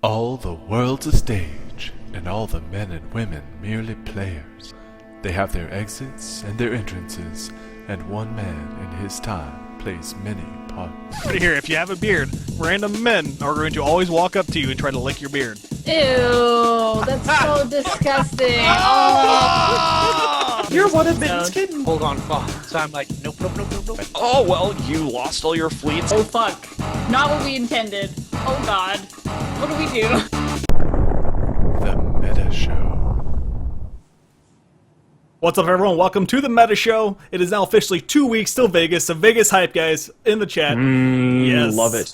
All the world's a stage, and all the men and women merely players. They have their exits and their entrances, and one man in his time plays many parts. Right here, if you have a beard, random men are going to always walk up to you and try to lick your beard. Ew, that's so disgusting. Oh. You're one of Ben's kittens. Hold on, so I'm like, nope. Oh, well, you lost all your fleets. Oh, fuck. Not what we intended. Oh, God. What do we do? The Meta Show. What's up, everyone? Welcome to the Meta Show. It is now officially 2 weeks till Vegas, so Vegas hype, guys, in the chat. Yes. Love it.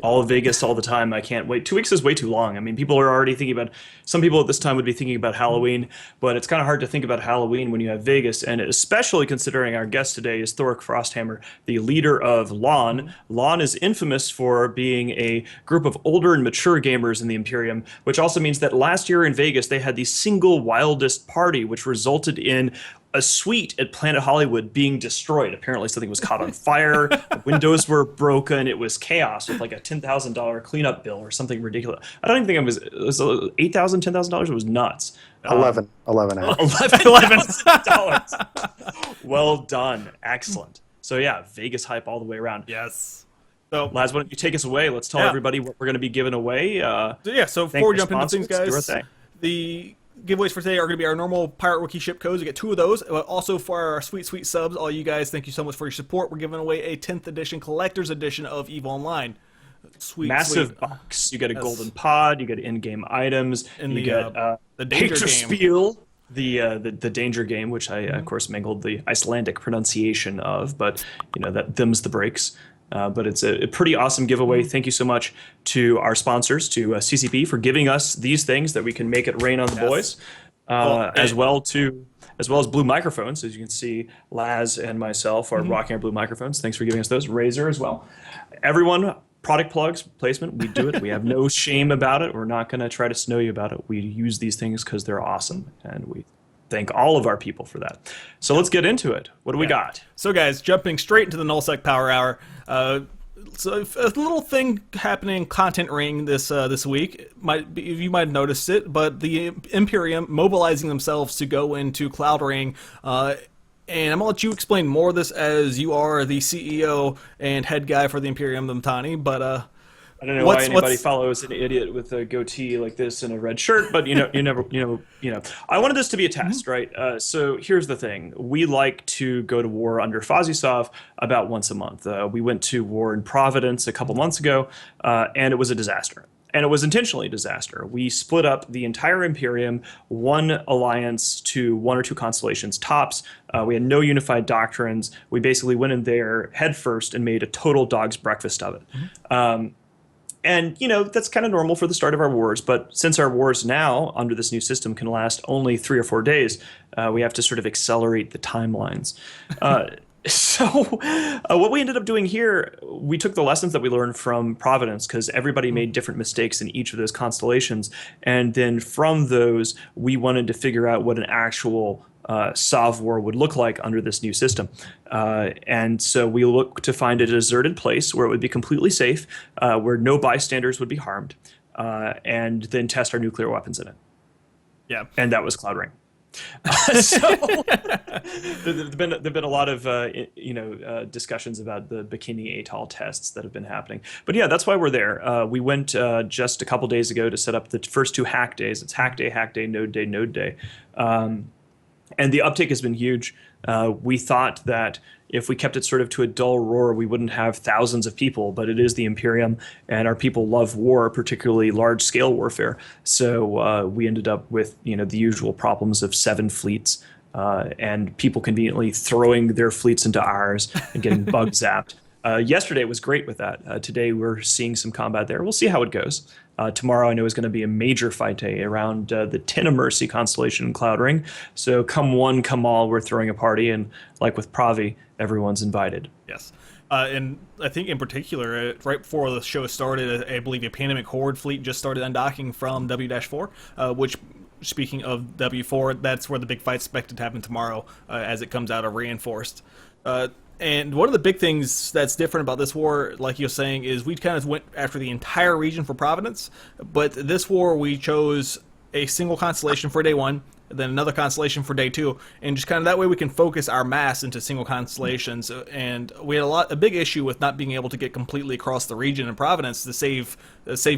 All of Vegas all the time. I can't wait. 2 weeks is way too long. I mean, people are already thinking about, some people at this time would be thinking about Halloween, but it's kind of hard to think about Halloween when you have Vegas, and especially considering our guest today is Thoric Frosthammer, the leader of LON. LON is infamous for being a group of older and mature gamers in the Imperium, which also means that last year in Vegas, they had the single wildest party, which resulted in a suite at Planet Hollywood being destroyed. Apparently something was caught on fire, the windows were broken, it was chaos with like a $10,000 cleanup bill or something ridiculous. I don't even think it was $8,000, $10,000, it was nuts. $11,000. $11,000. Well done, excellent. So yeah, Vegas hype all the way around. Yes. So, Laz, why don't you take us away? Let's tell everybody what we're going to be giving away. So before we jump into things, guys, the giveaways for today are going to be our normal Pirate Wiki ship codes. We get 2 of those. Also for our sweet subs, all you guys, thank you so much for your support. We're giving away a 10th edition collector's edition of EVE Online. Massive box. You get a golden pod. You get in-game items. And you get the danger game. Spiel, the danger game, which I of course mangled the Icelandic pronunciation of, but you know that them's the breaks. But it's a pretty awesome giveaway. Thank you so much to our sponsors, to CCP, for giving us these things that we can make it rain on the boys, as well as Blue Microphones. As you can see, Laz and myself are rocking our Blue Microphones. Thanks for giving us those. Razer as well. Everyone, product plugs, placement, we do it. We have no shame about it. We're not going to try to snow you about it. We use these things because they're awesome, and we thank all of our people for that. So let's get into it. What do we got? So guys, jumping straight into the Nullsec Power Hour. So a little thing happening in Content Ring this week. You might have noticed it, but the Imperium mobilizing themselves to go into Cloud Ring. And I'm gonna let you explain more of this as you are the CEO and head guy for the Imperium, TheMittani. But I don't know why anybody follows an idiot with a goatee like this and a red shirt, but you know. I wanted this to be a test, right? So here's the thing: we like to go to war under Fazisov about once a month. We went to war in Providence a couple months ago, and it was a disaster. And it was intentionally a disaster. We split up the entire Imperium, one alliance to 1 or 2 constellations tops. We had no unified doctrines. We basically went in there head first and made a total dog's breakfast of it. And, you know, that's kind of normal for the start of our wars. But since our wars now, under this new system, can last only 3 or 4 days, we have to sort of accelerate the timelines. So what we ended up doing here, we took the lessons that we learned from Providence, because everybody made different mistakes in each of those constellations. And then from those, we wanted to figure out what an actual Sov war would look like under this new system. And so we look to find a deserted place where it would be completely safe, where no bystanders would be harmed, and then test our nuclear weapons in it. Yeah. And that was Cloud Ring. So there've been a lot of discussions about the Bikini Atoll tests that have been happening. But yeah, that's why we're there. We went just a couple days ago to set up the first 2 hack days. It's hack day, node day. And the uptake has been huge. We thought that if we kept it sort of to a dull roar, we wouldn't have thousands of people, but it is the Imperium, and our people love war, particularly large-scale warfare. So we ended up with, the usual problems of 7 fleets, and people conveniently throwing their fleets into ours and getting bug zapped. Yesterday was great with that. Today we're seeing some combat there. We'll see how it goes. Tomorrow I know is going to be a major fight day around the Tin of Mercy constellation in Cloud Ring. So come one, come all, we're throwing a party, and like with Pravi, everyone's invited. Yes. And I think in particular, right before the show started, I believe a Pandemic Horde fleet just started undocking from W-4, which, speaking of W4, that's where the big fight's expected to happen tomorrow as it comes out of Reinforced. And one of the big things that's different about this war, like you're saying, is we kind of went after the entire region for Providence, but this war we chose a single constellation for day 1, then another constellation for day 2, and just kind of that way we can focus our mass into single constellations. And we had a big issue with not being able to get completely across the region in Providence to save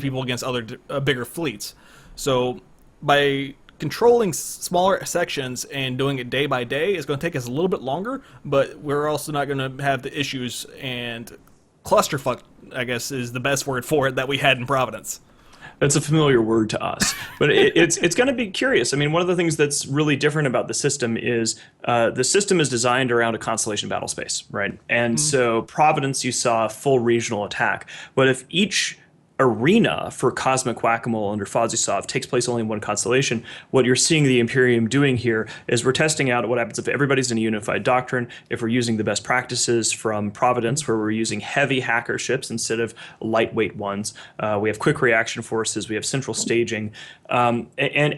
people against other bigger fleets. So by controlling smaller sections and doing it day by day is going to take us a little bit longer, but we're also not going to have the issues and clusterfuck, I guess is the best word for it, that we had in Providence. That's a familiar word to us, but it's going to be curious. I mean, one of the things that's really different about the system is the system is designed around a constellation battle space, right? And so Providence, you saw a full regional attack, but if each arena for Cosmic Whack-A-Mole under Fozzie takes place only in one constellation, what you're seeing the Imperium doing here is we're testing out what happens if everybody's in a unified doctrine, if we're using the best practices from Providence, where we're using heavy hacker ships instead of lightweight ones. We have quick reaction forces, we have central staging, and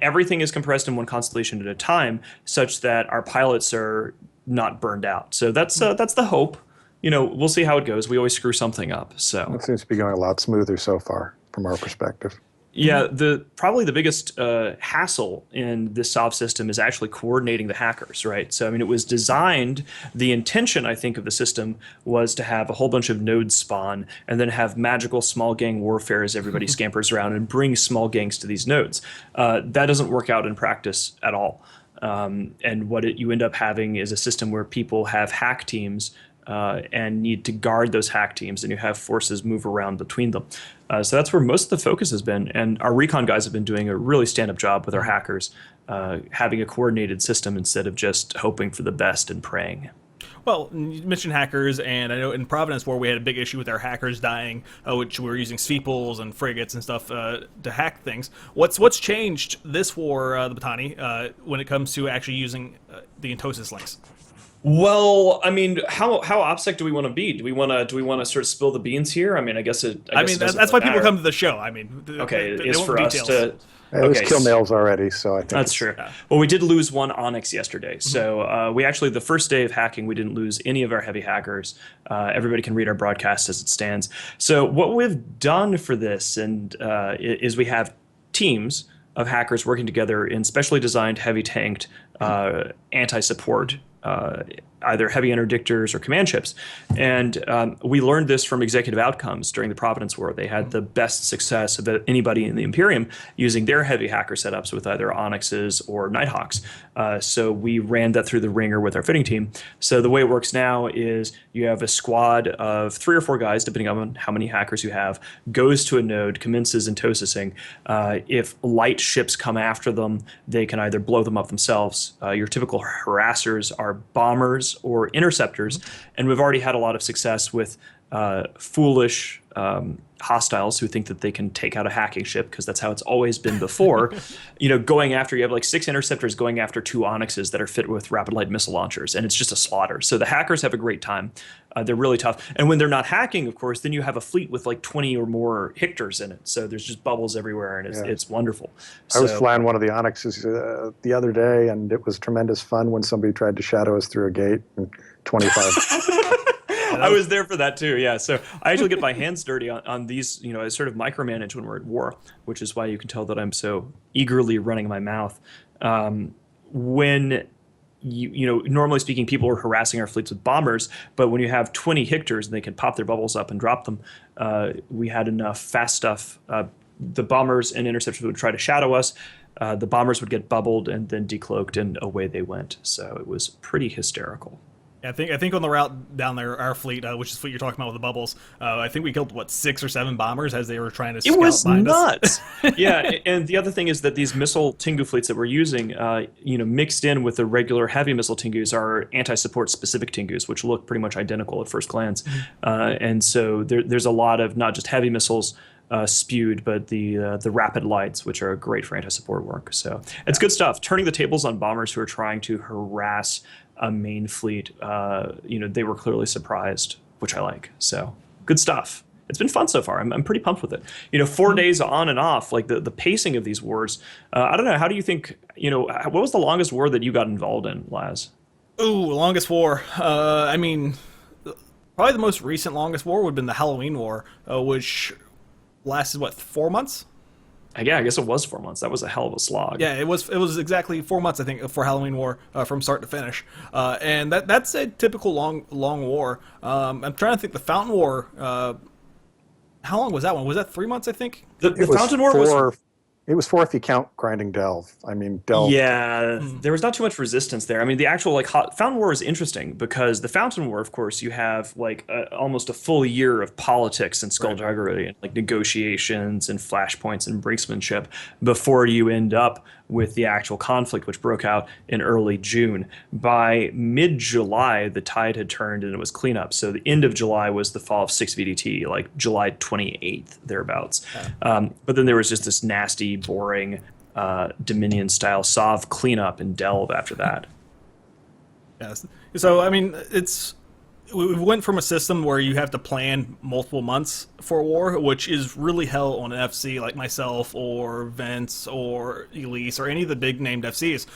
everything is compressed in one constellation at a time, such that our pilots are not burned out. So that's the hope. You know, we'll see how it goes. We always screw something up. So it seems to be going a lot smoother so far from our perspective. Yeah, probably the biggest hassle in this SOV system is actually coordinating the hackers, right? So, I mean, it was designed, the intention, I think, of the system was to have a whole bunch of nodes spawn and then have magical small gang warfare as everybody scampers around and bring small gangs to these nodes. That doesn't work out in practice at all. And what you end up having is a system where people have hack teams and need to guard those hack teams, and you have forces move around between them. So that's where most of the focus has been, and our recon guys have been doing a really stand-up job with our hackers, having a coordinated system instead of just hoping for the best and praying. Well, you mentioned hackers, and I know in Providence where we had a big issue with our hackers dying, which we were using Sveeples and frigates and stuff to hack things. What's changed this war, the Mittani, when it comes to actually using the Entosis links? Well, I mean, how OPSEC do we want to be? Do we want to sort of spill the beans here? I mean, I guess that's why people come to the show. I mean, okay, they it's for us to. It was kill nails already, so I think that's true. Yeah. Well, we did lose one Onyx yesterday, so we actually, the first day of hacking, we didn't lose any of our heavy hackers. Everybody can read our broadcast as it stands. So what we've done for this is we have teams of hackers working together in specially designed heavy tanked anti-support either heavy interdictors or command ships. And we learned this from executive outcomes during the Providence War. They had the best success of anybody in the Imperium using their heavy hacker setups with either Onyxes or Nighthawks. So we ran that through the ringer with our fitting team. So the way it works now is you have a squad of 3 or 4 guys, depending on how many hackers you have, goes to a node, commences entosising. If light ships come after them, they can either blow them up themselves. Your typical harassers are bombers or interceptors, and we've already had a lot of success with foolish hostiles who think that they can take out a hacking ship, because that's how it's always been before. You have like 6 interceptors going after 2 Onyxes that are fit with rapid light missile launchers, and it's just a slaughter. So the hackers have a great time. They're really tough. And when they're not hacking, of course, then you have a fleet with like 20 or more Hictors in it. So there's just bubbles everywhere, and it's wonderful. I was flying one of the Onyxes the other day, and it was tremendous fun when somebody tried to shadow us through a gate in 25. I was there for that too, yeah. So I actually get my hands dirty on these, I sort of micromanage when we're at war, which is why you can tell that I'm so eagerly running my mouth. When normally speaking, people are harassing our fleets with bombers, but when you have 20 Hictors and they can pop their bubbles up and drop them, we had enough fast stuff. The bombers and interceptors would try to shadow us. The bombers would get bubbled and then decloaked, and away they went. So it was pretty hysterical. I think on the route down there, our fleet, which is what you're talking about with the bubbles, I think we killed 6 or 7 bombers as they were trying to scout behind us. It was nuts. Yeah, and the other thing is that these missile Tengu fleets that we're using, mixed in with the regular heavy missile Tengus are anti-support specific Tengus, which look pretty much identical at first glance. And so there's a lot of not just heavy missiles spewed, but the rapid lights, which are great for anti-support work. So it's good stuff. Turning the tables on bombers who are trying to harass a main fleet, they were clearly surprised, which I like. So good stuff. It's been fun so far. I'm pretty pumped with it. 4 days on and off, like the pacing of these wars. I don't know. How do you think, what was the longest war that you got involved in, Laz? Ooh, longest war. I mean, Probably the most recent longest war would have been the Halloween War, which lasted, what, 4 months? Yeah, I guess it was 4 months. That was a hell of a slog. Yeah, it was exactly 4 months, I think, for Halloween War, from start to finish. And that's a typical long war. I'm trying to think, the Fountain War, how long was that one? Was that 3 months, I think? The Fountain War was... It was 4 if you count grinding Delve. I mean, Delve. Yeah, there was not too much resistance there. I mean, the actual Fountain War is interesting because the Fountain War, of course, you have almost a full year of politics and skullduggery and like negotiations and flashpoints and brinksmanship before you end up with the actual conflict, which broke out in early June. By mid-July, the tide had turned and it was cleanup. So the end of July was the fall of 6 VDT, like July 28th, thereabouts. Yeah. But then there was just this nasty, boring Dominion-style Sov cleanup and Delve after that. Yes. So, I mean, we went from a system where you have to plan multiple months for a war, which is really hell on an FC like myself or Vince or Elise or any of the big named FCs,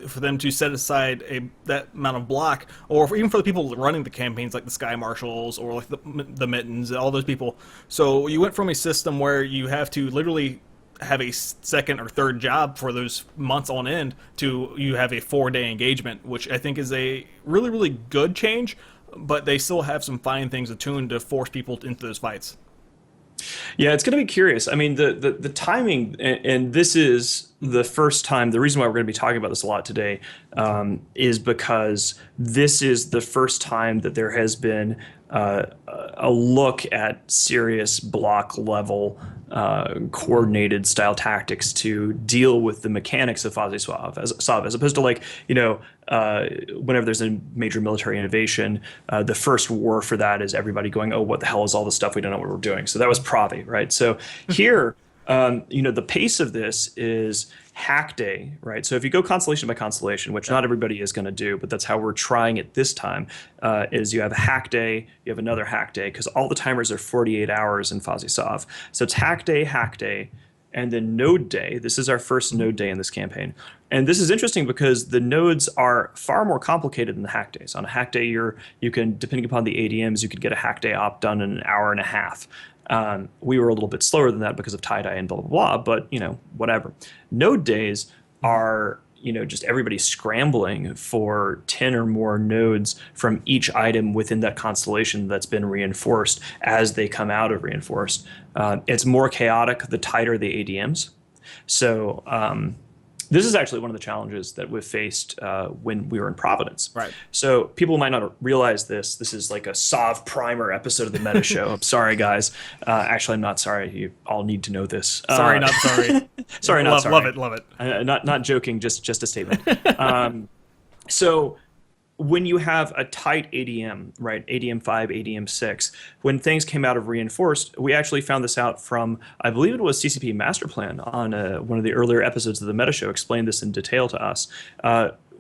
for them to set aside that amount of block, or even for the people running the campaigns like the Sky Marshals or like the Mittens, all those people. So you went from a system where you have to literally have a second or third job for those months on end to you have a 4-day engagement, which I think is a really, really good change. But they still have some fine things attuned to force people into those fights. Yeah, it's going to be curious. I mean, the timing, and this is the first time, the reason why we're going to be talking about this a lot today is because this is the first time that there has been a look at serious block level coordinated style tactics to deal with the mechanics of Fozzy Sov, as opposed to whenever there's a major military innovation, the first war for that is everybody going, oh, what the hell is all this stuff? We don't know what we're doing. So that was Pravi, right? So here, the pace of this is hack day, right? So if you go constellation by constellation, which not everybody is going to do, but that's how we're trying it this time, is you have a hack day, you have another hack day, because all the timers are 48 hours in Fozzy Sov. So it's hack day, and then node day. This is our first node day in this campaign. And this is interesting because the nodes are far more complicated than the hack days. On a hack day, you can, depending upon the ADMs, you could get a hack day op done in an hour and a half. We were a little bit slower than that because of tie-dye and blah, blah, blah, but, whatever. Node days are, just everybody scrambling for 10 or more nodes from each item within that constellation that's been reinforced as they come out of reinforced. It's more chaotic the tighter the ADMs. So this is actually one of the challenges that we've faced when we were in Providence. Right. So people might not realize this. This is like a Sov primer episode of the Meta Show. I'm sorry, guys. Actually, I'm not sorry. You all need to know this. Sorry, not sorry. Sorry, not sorry. Love it. Not joking. Just a statement. So when you have a tight ADM, right, ADM 5, ADM 6, when things came out of reinforced, we actually found this out from, I believe it was CCP Master Plan on one of the earlier episodes of the Meta Show, explained this in detail to us.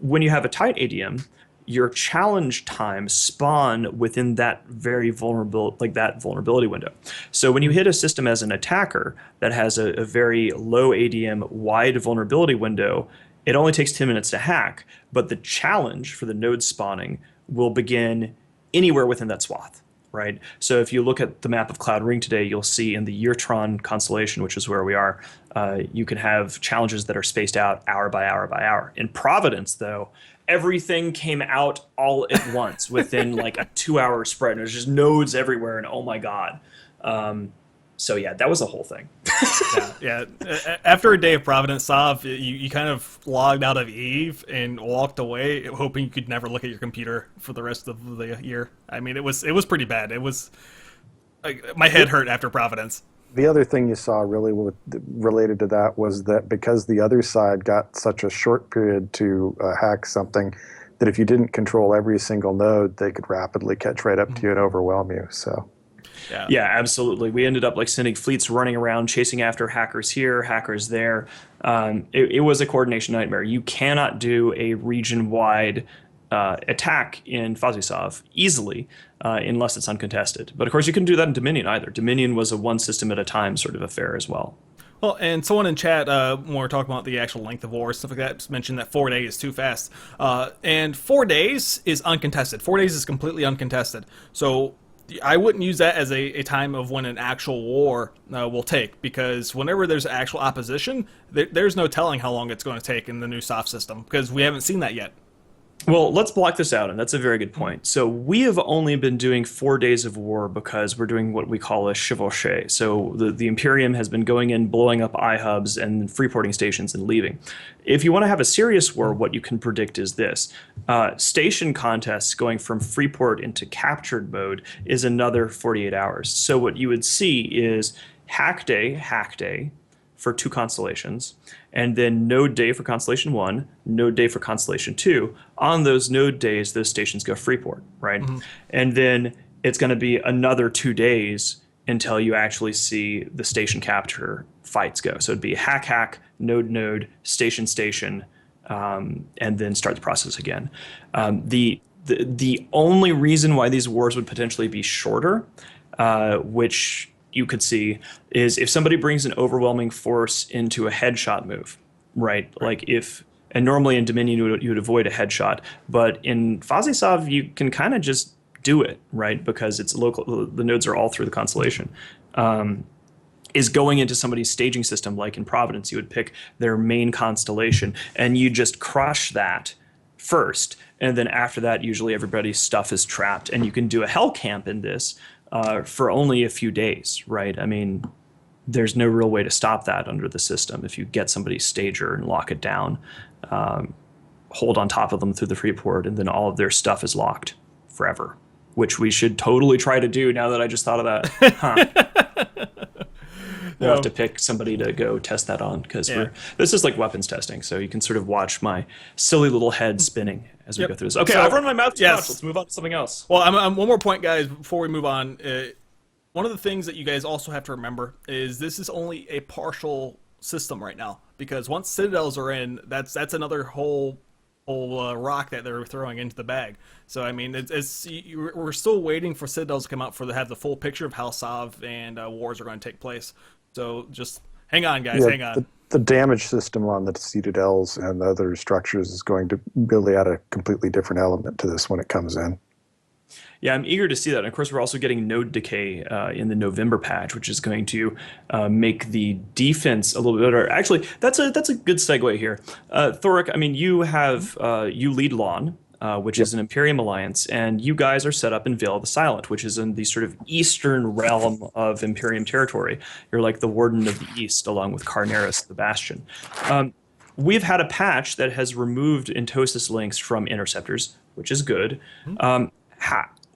When you have a tight ADM, your challenge times spawn within that very vulnerability window. So when you hit a system as an attacker that has a very low ADM wide vulnerability window, it only takes 10 minutes to hack, but the challenge for the node spawning will begin anywhere within that swath, right? So if you look at the map of Cloud Ring today, you'll see in the Yeartron constellation, which is where we are, you can have challenges that are spaced out hour by hour by hour. In Providence, though, everything came out all at once within like a 2-hour spread. And there's just nodes everywhere, and oh my God. So yeah, that was the whole thing. Yeah. After a day of Providence Sov, you kind of logged out of Eve and walked away, hoping you could never look at your computer for the rest of the year. I mean, it was pretty bad. It was my head hurt after Providence. The other thing you saw really related to that was that because the other side got such a short period to hack something, that if you didn't control every single node, they could rapidly catch right up to you and overwhelm you. So. Yeah, absolutely. We ended up sending fleets running around, chasing after hackers here, hackers there. It was a coordination nightmare. You cannot do a region-wide attack in Fozzy Sov easily unless it's uncontested. But of course, you couldn't do that in Dominion either. Dominion was a one system at a time sort of affair as well. Well, and someone in chat, when we're talking about the actual length of war, stuff like that, mentioned that 4 days is too fast. And 4 days is uncontested. 4 days is completely uncontested. So I wouldn't use that as a time of when an actual war will take, because whenever there's actual opposition, there's no telling how long it's going to take in the new soft system, because we haven't seen that yet. Well, let's block this out, and that's a very good point. So we have only been doing 4 days of war because we're doing what we call a chevauche. So the Imperium has been going in, blowing up iHubs and freeporting stations and leaving. If you want to have a serious war, what you can predict is this. Station contests going from freeport into captured mode is another 48 hours. So what you would see is hack day, for 2 constellations, and then node day for Constellation 1, node day for Constellation 2. On those node days, those stations go freeport, right? Mm-hmm. And then it's going to be another 2 days until you actually see the station capture fights go. So it'd be hack, node, station, and then start the process again. The only reason why these wars would potentially be shorter, which you could see, is if somebody brings an overwhelming force into a headshot move, right? Like and normally in Dominion you would avoid a headshot, but in Fazisov you can kind of just do it, right? Because it's local, the nodes are all through the constellation. Is going into somebody's staging system, like in Providence, you would pick their main constellation and you just crush that first, and then after that usually everybody's stuff is trapped, and you can do a hell camp in this for only a few days, right? I mean, there's no real way to stop that under the system. If you get somebody's stager and lock it down, hold on top of them through the freeport, and then all of their stuff is locked forever, which we should totally try to do now that I just thought of that. Huh. We'll have to pick somebody to go test that on, because this is like weapons testing, so you can sort of watch my silly little head spinning as we go through this. Okay, I've run my mouth too much. Let's move on to something else. Well, one more point, guys, before we move on. One of the things that you guys also have to remember is this is only a partial system right now, because once Citadels are in, that's another whole rock that they're throwing into the bag. So I mean, we're still waiting for Citadels to come out have the full picture of how Sov and wars are going to take place. So just hang on, guys, hang on. The damage system on the Citadels and the other structures is going to really add a completely different element to this when it comes in. Yeah, I'm eager to see that. And of course, we're also getting node decay in the November patch, which is going to make the defense a little bit better. Actually, that's a good segue here. Thoric, I mean, you have you lead LON, which is an Imperium alliance, and you guys are set up in Vale of the Silent, which is in the sort of eastern realm of Imperium territory. You're like the Warden of the East, along with Carneris, the Bastion. We've had a patch that has removed Entosis links from interceptors, which is good.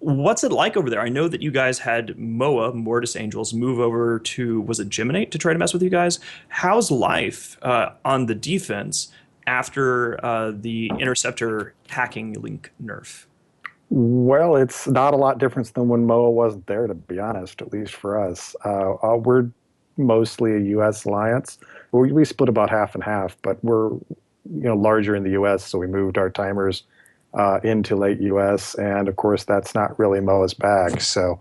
What's it like over there? I know that you guys had MOA, Mortis Angels, move over to, was it Geminate, to try to mess with you guys? How's life on the defense after the interceptor hacking link nerf? Well, it's not a lot different than when MOA wasn't there, to be honest, at least for us. We're mostly a U.S. alliance. We split about half and half, but we're larger in the U.S., so we moved our timers into late U.S., and of course that's not really MOA's bag. So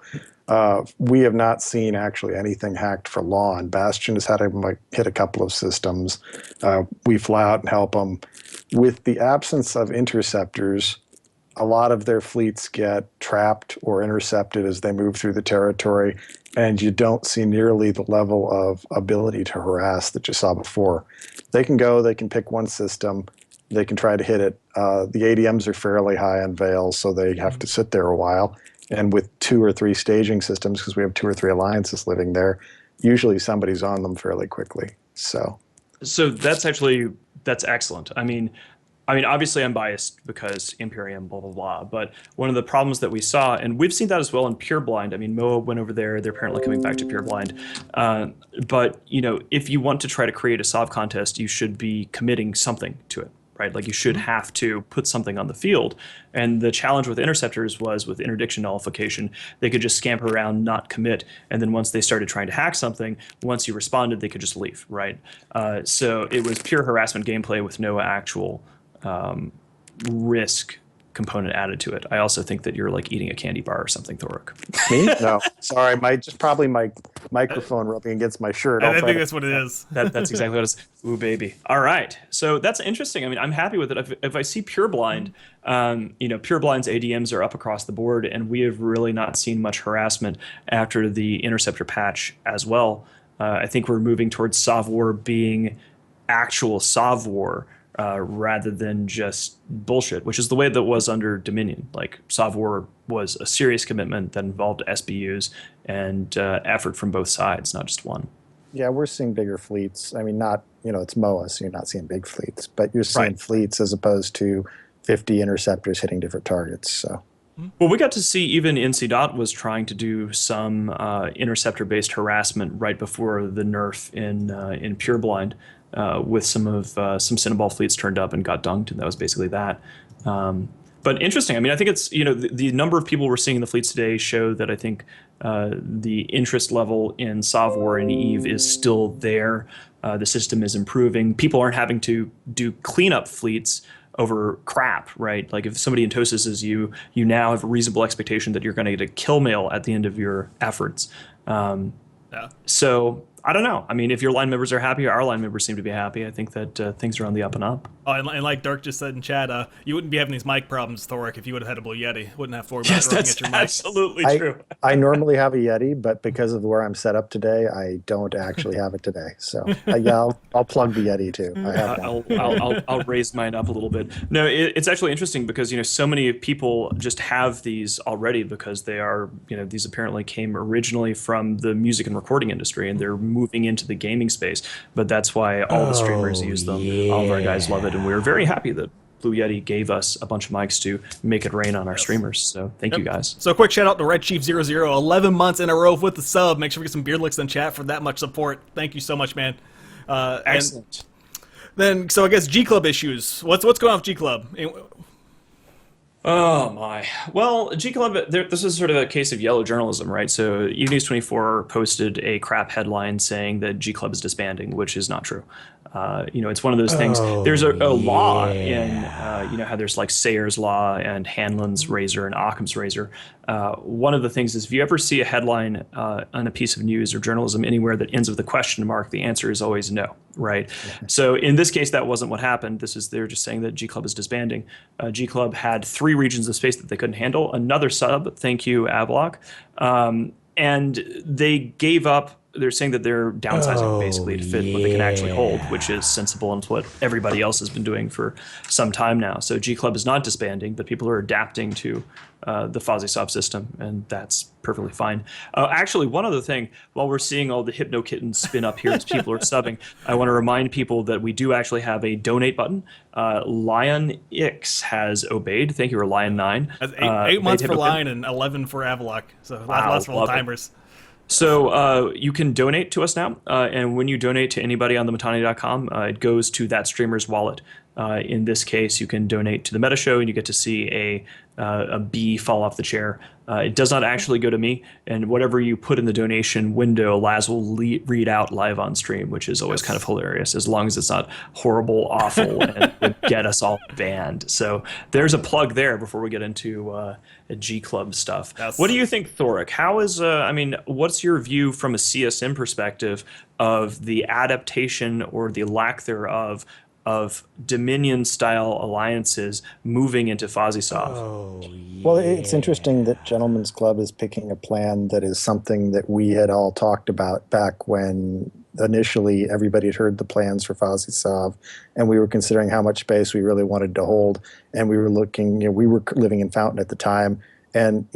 we have not seen actually anything hacked for LON. Bastion has had to hit a couple of systems. We fly out and help them. With the absence of interceptors, a lot of their fleets get trapped or intercepted as they move through the territory, and you don't see nearly the level of ability to harass that you saw before. They can pick one system, they can try to hit it. The ADMs are fairly high on Vale, so they have to sit there a while. And with 2 or 3 staging systems, because we have 2 or 3 alliances living there, usually somebody's on them fairly quickly. So that's excellent. I mean, obviously I'm biased because Imperium, blah, blah, blah. But one of the problems that we saw, and we've seen that as well in Pure Blind. I mean, MOA went over there. They're apparently coming back to Pure Blind. But, if you want to try to create a Sov contest, you should be committing something to it, right? Like you should have to put something on the field. And the challenge with interceptors was with interdiction nullification, they could just scamper around, not commit. And then once they started trying to hack something, once you responded, they could just leave, right? So it was pure harassment gameplay with no actual risk component added to it. I also think that you're like eating a candy bar or something, Thoric. Me? No, sorry, probably my microphone rubbing against my shirt. I think that's what it is. That's exactly what it is. Ooh, baby. All right. So that's interesting. I mean, I'm happy with it. If I see Pureblind, Pureblind's ADMs are up across the board, and we have really not seen much harassment after the Interceptor patch as well. I think we're moving towards Sov-War being actual Sov-War rather than just bullshit, which is the way that was under Dominion. Like, Sov-War was a serious commitment that involved SBUs and effort from both sides, not just one. Yeah, we're seeing bigger fleets. I mean, not, it's MOA, so you're not seeing big fleets, but you're seeing fleets as opposed to 50 interceptors hitting different targets. So, well, we got to see even NC was trying to do some interceptor-based harassment right before the nerf in Pureblind, with some Cinnaball fleets turned up and got dunked, and that was basically that. But interesting. I mean, I think it's, the number of people we're seeing in the fleets today show that I think the interest level in Sov-War and EVE is still there. The system is improving. People aren't having to do cleanup fleets over crap, right? Like, if somebody intoses you now have a reasonable expectation that you're going to get a kill mail at the end of your efforts. So I don't know. I mean, if your line members are happy, our line members seem to be happy. I think that things are on the up and up. Oh, and like Dirk just said in chat, you wouldn't be having these mic problems, Thoric, if you would have had a Blue Yeti. Wouldn't have to worry about at your mic. Absolutely true. I normally have a Yeti, but because of where I'm set up today, I don't actually have it today. So I'll plug the Yeti too. I have I'll raise mine up a little bit. No, it's actually interesting because so many people just have these already because they are these apparently came originally from the music and recording industry, and they're moving into the gaming space. But that's why all the streamers use them. All of our guys love it, and we're very happy that Blue Yeti gave us a bunch of mics to make it rain on our streamers. So thank you guys. So quick shout out to Red Chief 00, 11 months in a row with the sub. Make sure we get some beard licks in chat for that much support. Thank you so much, man. Excellent. Then, so I guess G Club issues. What's going on with G Club? Oh my. Well, G Club, this is sort of a case of yellow journalism, right? So News24 posted a crap headline saying that G Club is disbanding, which is not true. It's one of those things. There's a law in, how there's like Sayer's Law and Hanlon's Razor and Occam's Razor. One of the things is if you ever see a headline on a piece of news or journalism anywhere that ends with a question mark, the answer is always no, right? So in this case, that wasn't what happened. They're just saying that G Club is disbanding. G Club had 3 regions of space that they couldn't handle. Another sub, thank you, Ablock. And they gave up. They're saying that they're downsizing basically to fit what they can actually hold, which is sensible and it's what everybody else has been doing for some time now. So G Club is not disbanding, but people are adapting to the FozzySoft system, and that's perfectly fine. Actually, one other thing, while we're seeing all the Hypno Kittens spin up here as people are subbing, I want to remind people that we do actually have a donate button. Lion X has obeyed. Thank you, or Lion9. That's 8 months for Lion and 11 for Avalock. So lots of old timers. So you can donate to us now, and when you donate to anybody on TheMittani.com, it goes to that streamer's wallet. In this case, you can donate to the Meta Show, and you get to see a bee fall off the chair. It does not actually go to me, and whatever you put in the donation window, Laz will read out live on stream, which is always kind of hilarious, as long as it's not horrible, awful, and would get us all banned. So there's a plug there before we get into G Club stuff. What do you think, Thoric? How is, what's your view from a CSM perspective of the adaptation or the lack thereof of Dominion-style alliances moving into FozzySoft? Well, it's interesting that Gentlemen's Club is picking a plan that is something that we had all talked about back when initially everybody had heard the plans for FozzySoft, and we were considering how much space we really wanted to hold, and we were looking, we were living in Fountain at the time, and,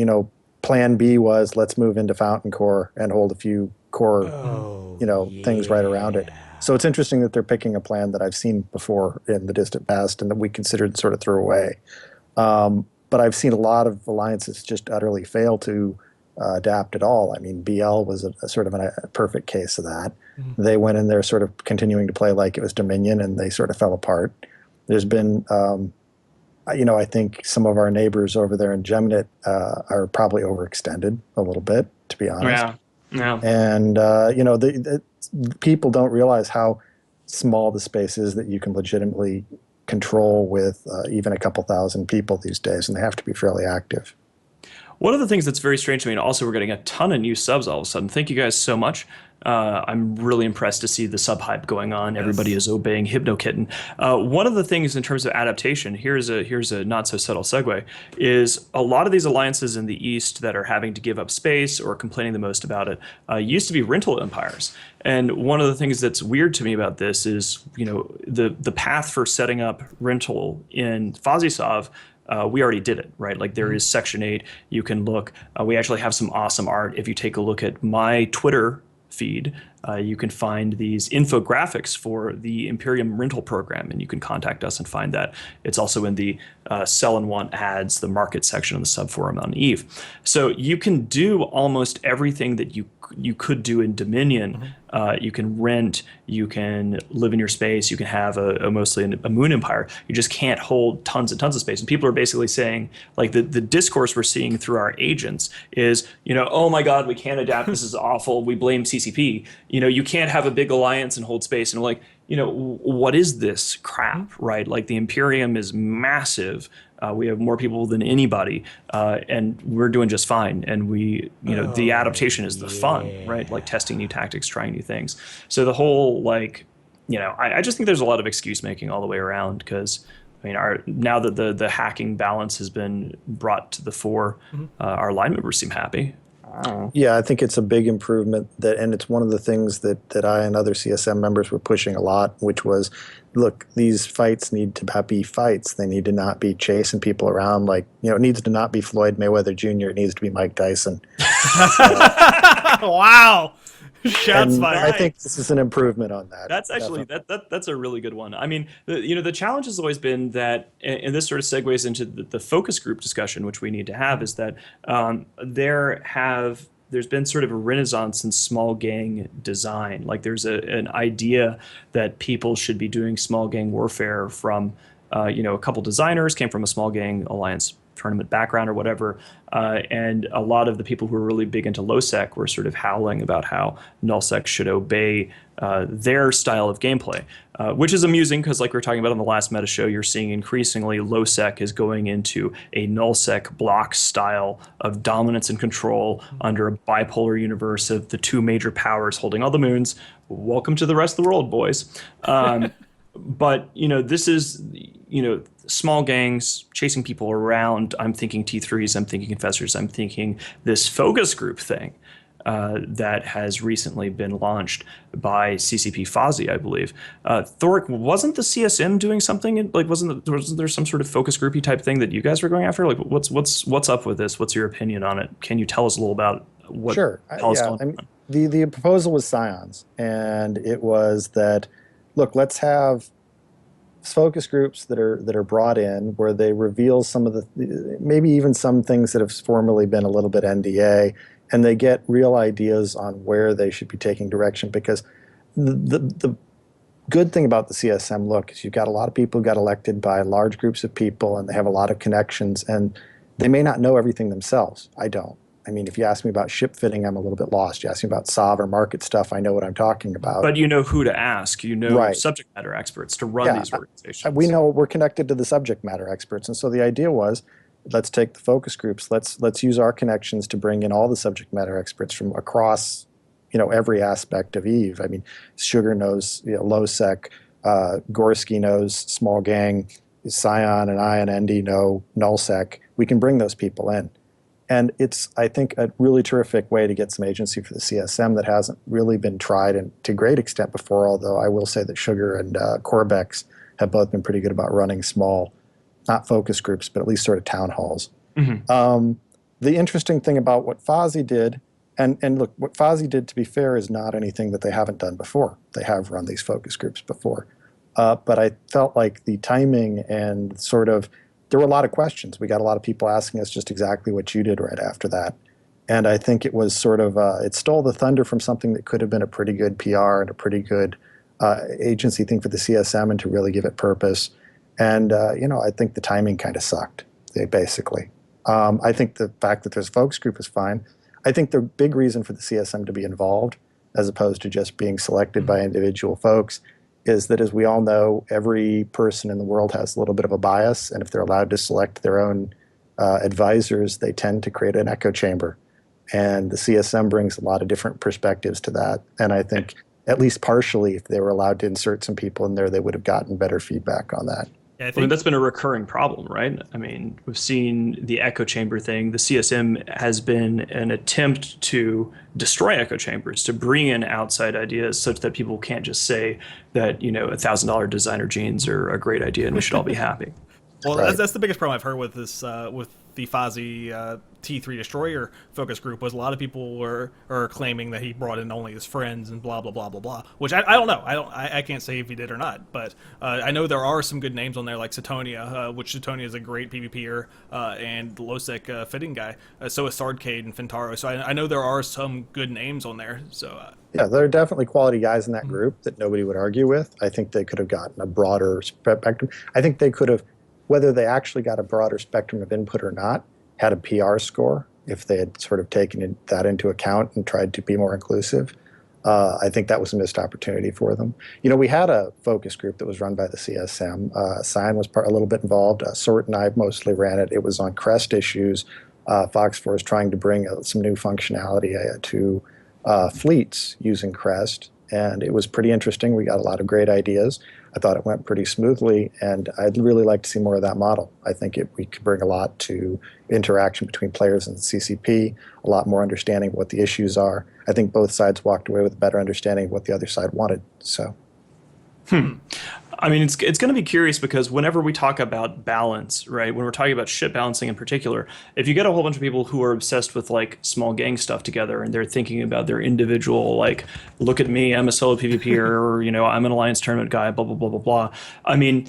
plan B was let's move into Fountain Core and hold a few core, things right around it. So it's interesting that they're picking a plan that I've seen before in the distant past and that we considered sort of threw away. But I've seen a lot of alliances just utterly fail to adapt at all. I mean, BL was a sort of a perfect case of that. Mm-hmm. They went in there sort of continuing to play like it was Dominion, and they sort of fell apart. There's been, I think some of our neighbors over there in Gemnet are probably overextended a little bit, to be honest. Yeah. And, the people don't realize how small the space is that you can legitimately control with even a couple thousand people these days, and they have to be fairly active. One of the things that's very strange to me, and also we're getting a ton of new subs all of a sudden. Thank you guys so much. I'm really impressed to see the sub hype going on. Yes. Everybody is obeying HypnoKitten. One of the things in terms of adaptation, here's a not so subtle segue, is a lot of these alliances in the East that are having to give up space or complaining the most about it used to be rental empires. And one of the things that's weird to me about this is, the path for setting up rental in Fozisov. We already did it, right? Like there is Section 8. You can look. We actually have some awesome art. If you take a look at my Twitter feed, you can find these infographics for the Imperium rental program, and you can contact us and find that. It's also in the sell and want ads, the market section of the subforum on Eve. So you can do almost everything that you could do in Dominion. You can rent, you can live in your space, you can have mostly a moon empire. You just can't hold tons and tons of space. And people are basically saying, like the discourse we're seeing through our agents is, oh my God, we can't adapt. This is awful. We blame CCP. You can't have a big alliance and hold space. And we're like, what is this crap, right? Like the Imperium is massive. We have more people than anybody, and we're doing just fine. And the adaptation is the fun, right? Like testing new tactics, trying new things. So the whole I just think there's a lot of excuse making all the way around, because now that the hacking balance has been brought to the fore, our line members seem happy. Yeah, I think it's a big improvement, and it's one of the things that I and other CSM members were pushing a lot, which was, look, these fights need to be fights. They need to not be chasing people around like, it needs to not be Floyd Mayweather Jr. It needs to be Mike Tyson. Wow. Shots fired. I think this is an improvement on that. That's actually that's a really good one. I mean, the challenge has always been that, and this sort of segues into the focus group discussion, which we need to have, is that there's been sort of a renaissance in small gang design. Like there's an idea that people should be doing small gang warfare from, a couple designers came from a small gang alliance tournament background or whatever, and a lot of the people who were really big into LowSec were sort of howling about how nullsec should obey their style of gameplay, which is amusing because, like we were talking about on the last meta show, you're seeing increasingly LowSec is going into a nullsec block style of dominance and control under a bipolar universe of the two major powers holding all the moons. Welcome to the rest of the world, boys. But this is small gangs chasing people around. I'm thinking T3s, I'm thinking Confessors, I'm thinking this focus group thing that has recently been launched by CCP Fozzy, I believe. Thoric, wasn't the CSM doing something? Like, wasn't there some sort of focus groupy type thing that you guys were going after? Like, what's up with this? What's your opinion on it? Can you tell us a little about what? Sure. The proposal was Scions, and it was that, look, let's have focus groups that are brought in where they reveal some of the, maybe even some things that have formerly been a little bit NDA, and they get real ideas on where they should be taking direction. Because the good thing about the CSM look is you've got a lot of people who got elected by large groups of people, and they have a lot of connections, and they may not know everything themselves. I don't. I mean, if you ask me about ship fitting, I'm a little bit lost. You ask me about SOV or market stuff, I know what I'm talking about. But you know who to ask. You know right. Subject matter experts to run these organizations. We know we're connected to the subject matter experts. And so the idea was, let's take the focus groups. Let's use our connections to bring in all the subject matter experts from across, every aspect of Eve. I mean, Sugar knows LowSec, Gorski knows small gang, Scion and I and Endy know nullsec. We can bring those people in. And it's, I think, a really terrific way to get some agency for the CSM that hasn't really been tried to great extent before, although I will say that Sugar and Corbex have both been pretty good about running small, not focus groups, but at least sort of town halls. Mm-hmm. The interesting thing about what Fozzy did, and look, what Fozzy did, to be fair, is not anything that they haven't done before. They have run these focus groups before. But I felt like the timing and sort of, there were a lot of questions. We got a lot of people asking us just exactly what you did right after that. And I think it was sort of, it stole the thunder from something that could have been a pretty good PR and a pretty good agency thing for the CSM, and to really give it purpose. And, I think the timing kind of sucked, basically. I think the fact that there's a focus group is fine. I think the big reason for the CSM to be involved, as opposed to just being selected by individual folks, is that, as we all know, every person in the world has a little bit of a bias, and if they're allowed to select their own advisors, they tend to create an echo chamber. And the CSM brings a lot of different perspectives to that. And I think, at least partially, if they were allowed to insert some people in there, they would have gotten better feedback on that. Yeah, I mean, that's been a recurring problem, right? I mean, we've seen the echo chamber thing. The CSM has been an attempt to destroy echo chambers, to bring in outside ideas such that people can't just say that, $1,000 designer jeans are a great idea and we should all be happy. Well, Right. that's the biggest problem I've heard with this, with the Fozzie T3 Destroyer focus group, was a lot of people are claiming that he brought in only his friends and blah blah blah blah blah. Which I don't know. I can't say if he did or not. But I know there are some good names on there, like Satonia, which Satonia is a great PvPer, and Losec fitting guy. So is Sardcade and Fintaro. So I know there are some good names on there. So. Yeah, there are definitely quality guys in that group that nobody would argue with. I think they could have gotten a broader spectrum. I think they could have, whether they actually got a broader spectrum of input or not, had a PR score if they had sort of taken that into account and tried to be more inclusive. I think that was a missed opportunity for them. We had a focus group that was run by the CSM. Cyan was a little bit involved. Sort and I mostly ran it. It was on Crest issues. Fox4 is trying to bring some new functionality to fleets using Crest, and it was pretty interesting. We got a lot of great ideas. I thought it went pretty smoothly, and I'd really like to see more of that model. I think we could bring a lot to interaction between players and the CCP, a lot more understanding of what the issues are. I think both sides walked away with a better understanding of what the other side wanted. So. I mean, it's going to be curious because whenever we talk about balance, right, when we're talking about ship balancing in particular, if you get a whole bunch of people who are obsessed with like small gang stuff together and they're thinking about their individual, like, look at me, I'm a solo PvPer, or, I'm an alliance tournament guy, blah, blah, blah, blah, blah. I mean,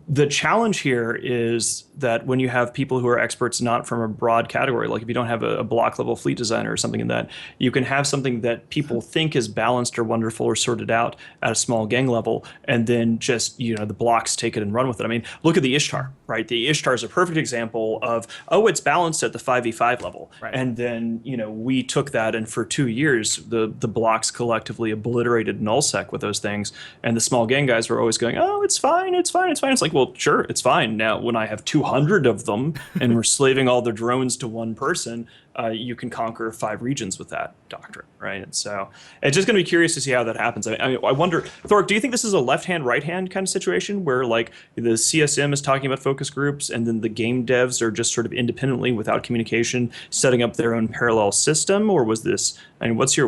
the challenge here is that when you have people who are experts not from a broad category, like if you don't have a block level fleet designer or something in that, you can have something that people think is balanced or wonderful or sorted out at a small gang level, and then just, the blocks take it and run with it. I mean, look at the Ishtar, right? The Ishtar is a perfect example of, it's balanced at the 5v5 level. Right. And then, we took that, and for 2 years, the blocks collectively obliterated nullsec with those things. And the small gang guys were always going, oh, it's fine, it's fine, it's fine. It's like, well, sure, it's fine. Now, when I have 200 of them and we're slaving all the drones to one person, you can conquer 5 regions with that doctrine, right? And so it's just going to be curious to see how that happens. I wonder, Thoric, do you think this is a left-hand, right-hand kind of situation where like the CSM is talking about focus groups and then the game devs are just sort of independently, without communication, setting up their own parallel system? Or was this, what's your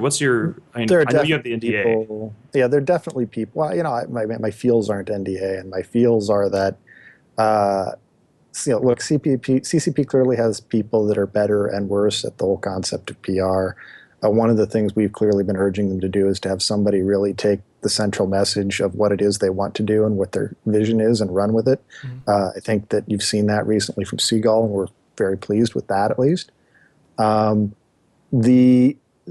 I know you have the NDA. People, yeah, there are definitely people. Well, my feels aren't NDA, and my feels are that look, CCP clearly has people that are better and worse at the whole concept of PR. One of the things we've clearly been urging them to do is to have somebody really take the central message of what it is they want to do and what their vision is and run with it. I think that you've seen that recently from Seagull, and we're very pleased with that, at least.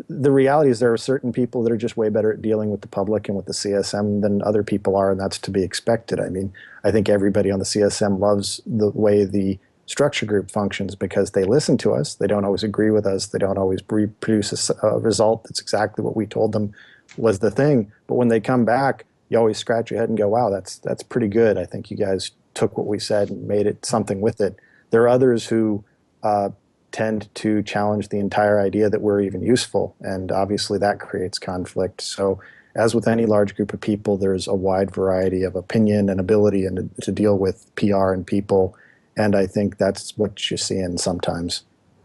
The reality is there are certain people that are just way better at dealing with the public and with the CSM than other people are, and that's to be expected. I mean, I think everybody on the CSM loves the way the structure group functions because they listen to us. They don't always agree with us. They don't always reproduce a result that's exactly what we told them was the thing. But when they come back, you always scratch your head and go, wow, that's pretty good. I think you guys took what we said and made it something with it. There are others who tend to challenge the entire idea that we're even useful, and obviously that creates conflict. So as with any large group of people, there's a wide variety of opinion and ability to deal with PR and people, and I think that's what you see in sometimes.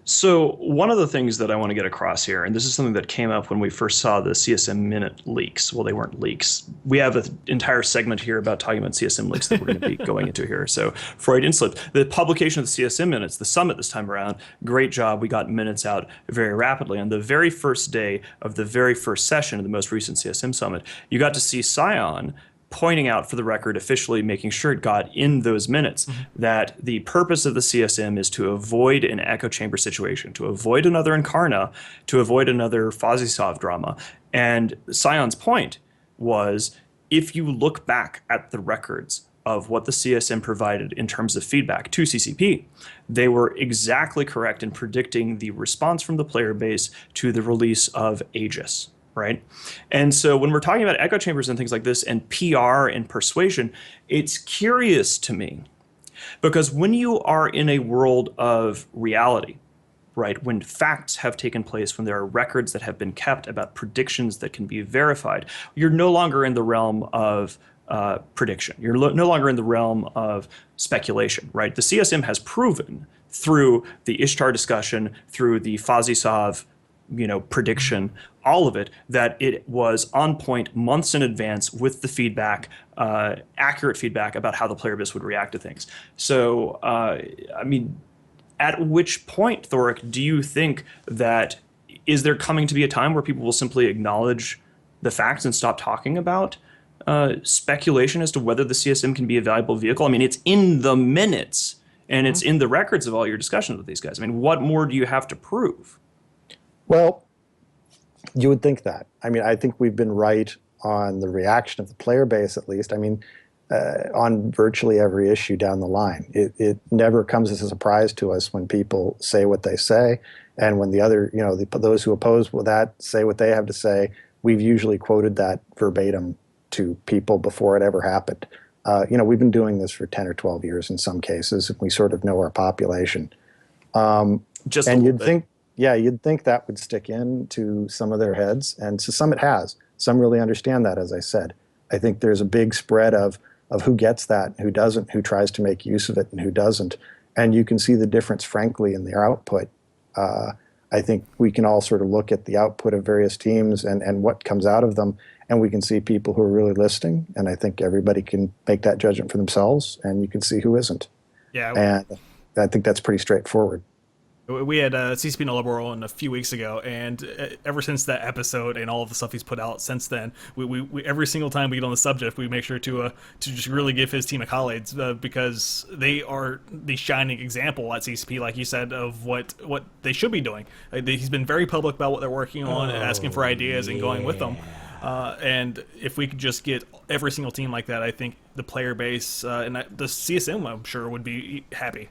So one of the things that I want to get across here, and this is something that came up when we first saw the CSM Minute leaks. Well, they weren't leaks. We have an entire segment here about talking about CSM leaks that we're going to be going into here. So Freudian slip. The publication of the CSM Minutes, the summit this time around, great job. We got minutes out very rapidly. On the very first day of the very first session of the most recent CSM Summit, you got to see Scion pointing out for the record, officially making sure it got in those minutes, that the purpose of the CSM is to avoid an echo chamber situation, to avoid another Incarna, to avoid another Fozzie drama. And Scion's point was, if you look back at the records of what the CSM provided in terms of feedback to CCP, they were exactly correct in predicting the response from the player base to the release of Aegis. right? And so when we're talking about echo chambers and things like this and PR and persuasion, it's curious to me because when you are in a world of reality, right, when facts have taken place, when there are records that have been kept about predictions that can be verified, you're no longer in the realm of prediction. You're no longer in the realm of speculation, right? The CSM has proven through the Ishtar discussion, through the Fazisov, prediction, all of it, that it was on point months in advance with the feedback, accurate feedback about how the player base would react to things. So, at which point, Thoric, do you think that is there coming to be a time where people will simply acknowledge the facts and stop talking about speculation as to whether the CSM can be a valuable vehicle? I mean, it's in the minutes and it's in the records of all your discussions with these guys. I mean, what more do you have to prove? Well, you would think that. I mean, I think we've been right on the reaction of the player base, at least. I mean, on virtually every issue down the line. It never comes as a surprise to us when people say what they say, and when the other, those who oppose that say what they have to say. We've usually quoted that verbatim to people before it ever happened. We've been doing this for 10 or 12 years in some cases, and we sort of know our population. Just and you'd think, you'd think that would stick into some of their heads, and to some it has. Some really understand that, as I said. I think there's a big spread of who gets that, and who doesn't, who tries to make use of it, and who doesn't. And you can see the difference, frankly, in their output. I think we can all sort of look at the output of various teams and what comes out of them, and we can see people who are really listening, and I think everybody can make that judgment for themselves, and you can see who isn't. Yeah. And I think that's pretty straightforward. We had CCP Nullarbor on a few weeks ago, and ever since that episode and all of the stuff he's put out since then, we every single time we get on the subject, we make sure to just really give his team accolades because they are the shining example at CCP, like you said, of what they should be doing. He's been very public about what they're working on, asking for ideas and going with them. And if we could just get every single team like that, I think the player base and the CSM, I'm sure, would be happy.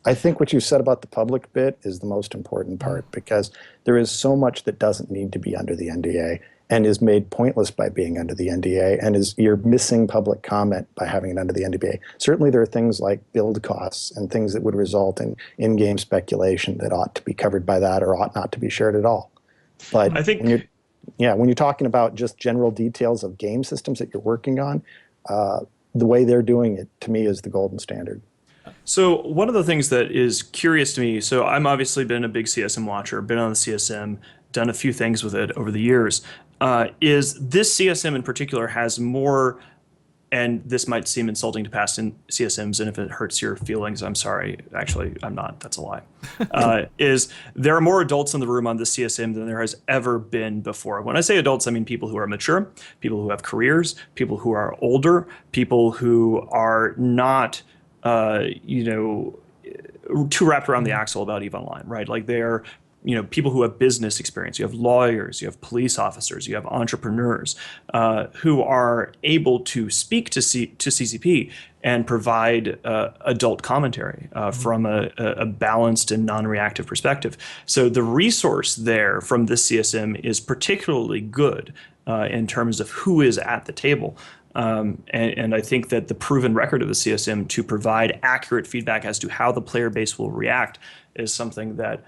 I think what you said about the public bit is the most important part, because there is so much that doesn't need to be under the NDA and is made pointless by being under the NDA, and you're missing public comment by having it under the NDA. Certainly there are things like build costs and things that would result in in-game speculation that ought to be covered by that or ought not to be shared at all. But I think when you're talking about just general details of game systems that you're working on, the way they're doing it, to me, is the golden standard. So one of the things that is curious to me, so I'm obviously been a big CSM watcher, been on the CSM, done a few things with it over the years, is this CSM in particular has more, and this might seem insulting to past CSMs, and if it hurts your feelings, I'm sorry. Actually, I'm not. That's a lie. Is there are more adults in the room on the CSM than there has ever been before. When I say adults, I mean people who are mature, people who have careers, people who are older, people who are not too wrapped around the axle about EVE Online, right? Like they're, people who have business experience. You have lawyers, you have police officers, you have entrepreneurs who are able to speak to CCP and provide adult commentary from a balanced and non-reactive perspective. So the resource there from this CSM is particularly good in terms of who is at the table. And I think that the proven record of the CSM to provide accurate feedback as to how the player base will react is something that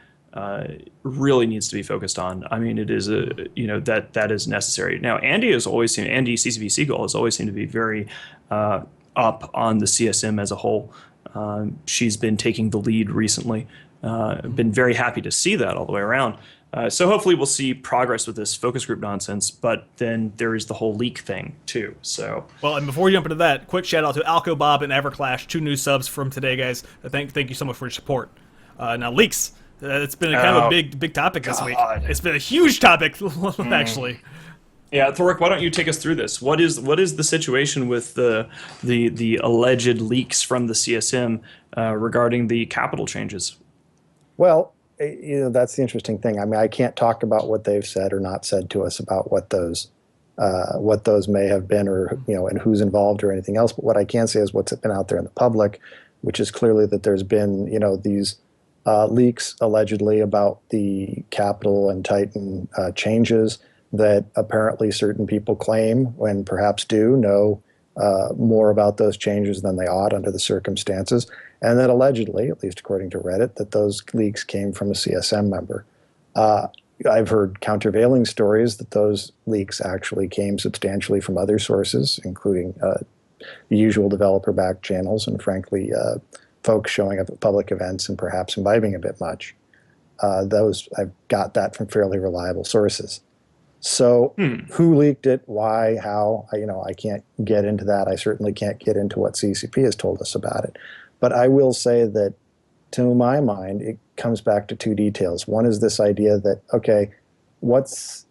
really needs to be focused on. I mean, it is that is necessary. Now, Andy CCP Seagull has always seemed to be very up on the CSM as a whole. She's been taking the lead recently. Been very happy to see that all the way around. So hopefully we'll see progress with this focus group nonsense, but then there is the whole leak thing too. So well, and before we jump into that, quick shout out to Alco Bob and Everclash, 2 new subs from today, guys. Thank you so much for your support. Now leaks, it's been kind of a big topic this week. It's been a huge topic actually. Yeah, Thoric, why don't you take us through this? What is the situation with the alleged leaks from the CSM regarding the capital changes? Well, that's the interesting thing. I mean, I can't talk about what they've said or not said to us about what those may have been, or and who's involved or anything else. But what I can say is what's been out there in the public, which is clearly that there's been these leaks allegedly about the Capital and Titan changes. that apparently certain people claim, when perhaps do, know more about those changes than they ought under the circumstances, and that allegedly, at least according to Reddit, that those leaks came from a CSM member. I've heard countervailing stories that those leaks actually came substantially from other sources, including the usual developer-backed channels and, frankly, folks showing up at public events and perhaps imbibing a bit much. I've got that from fairly reliable sources. So who leaked it, why, how, I can't get into that. I certainly can't get into what CCP has told us about it. But I will say that, to my mind, it comes back to two details. One is this idea that, okay, what's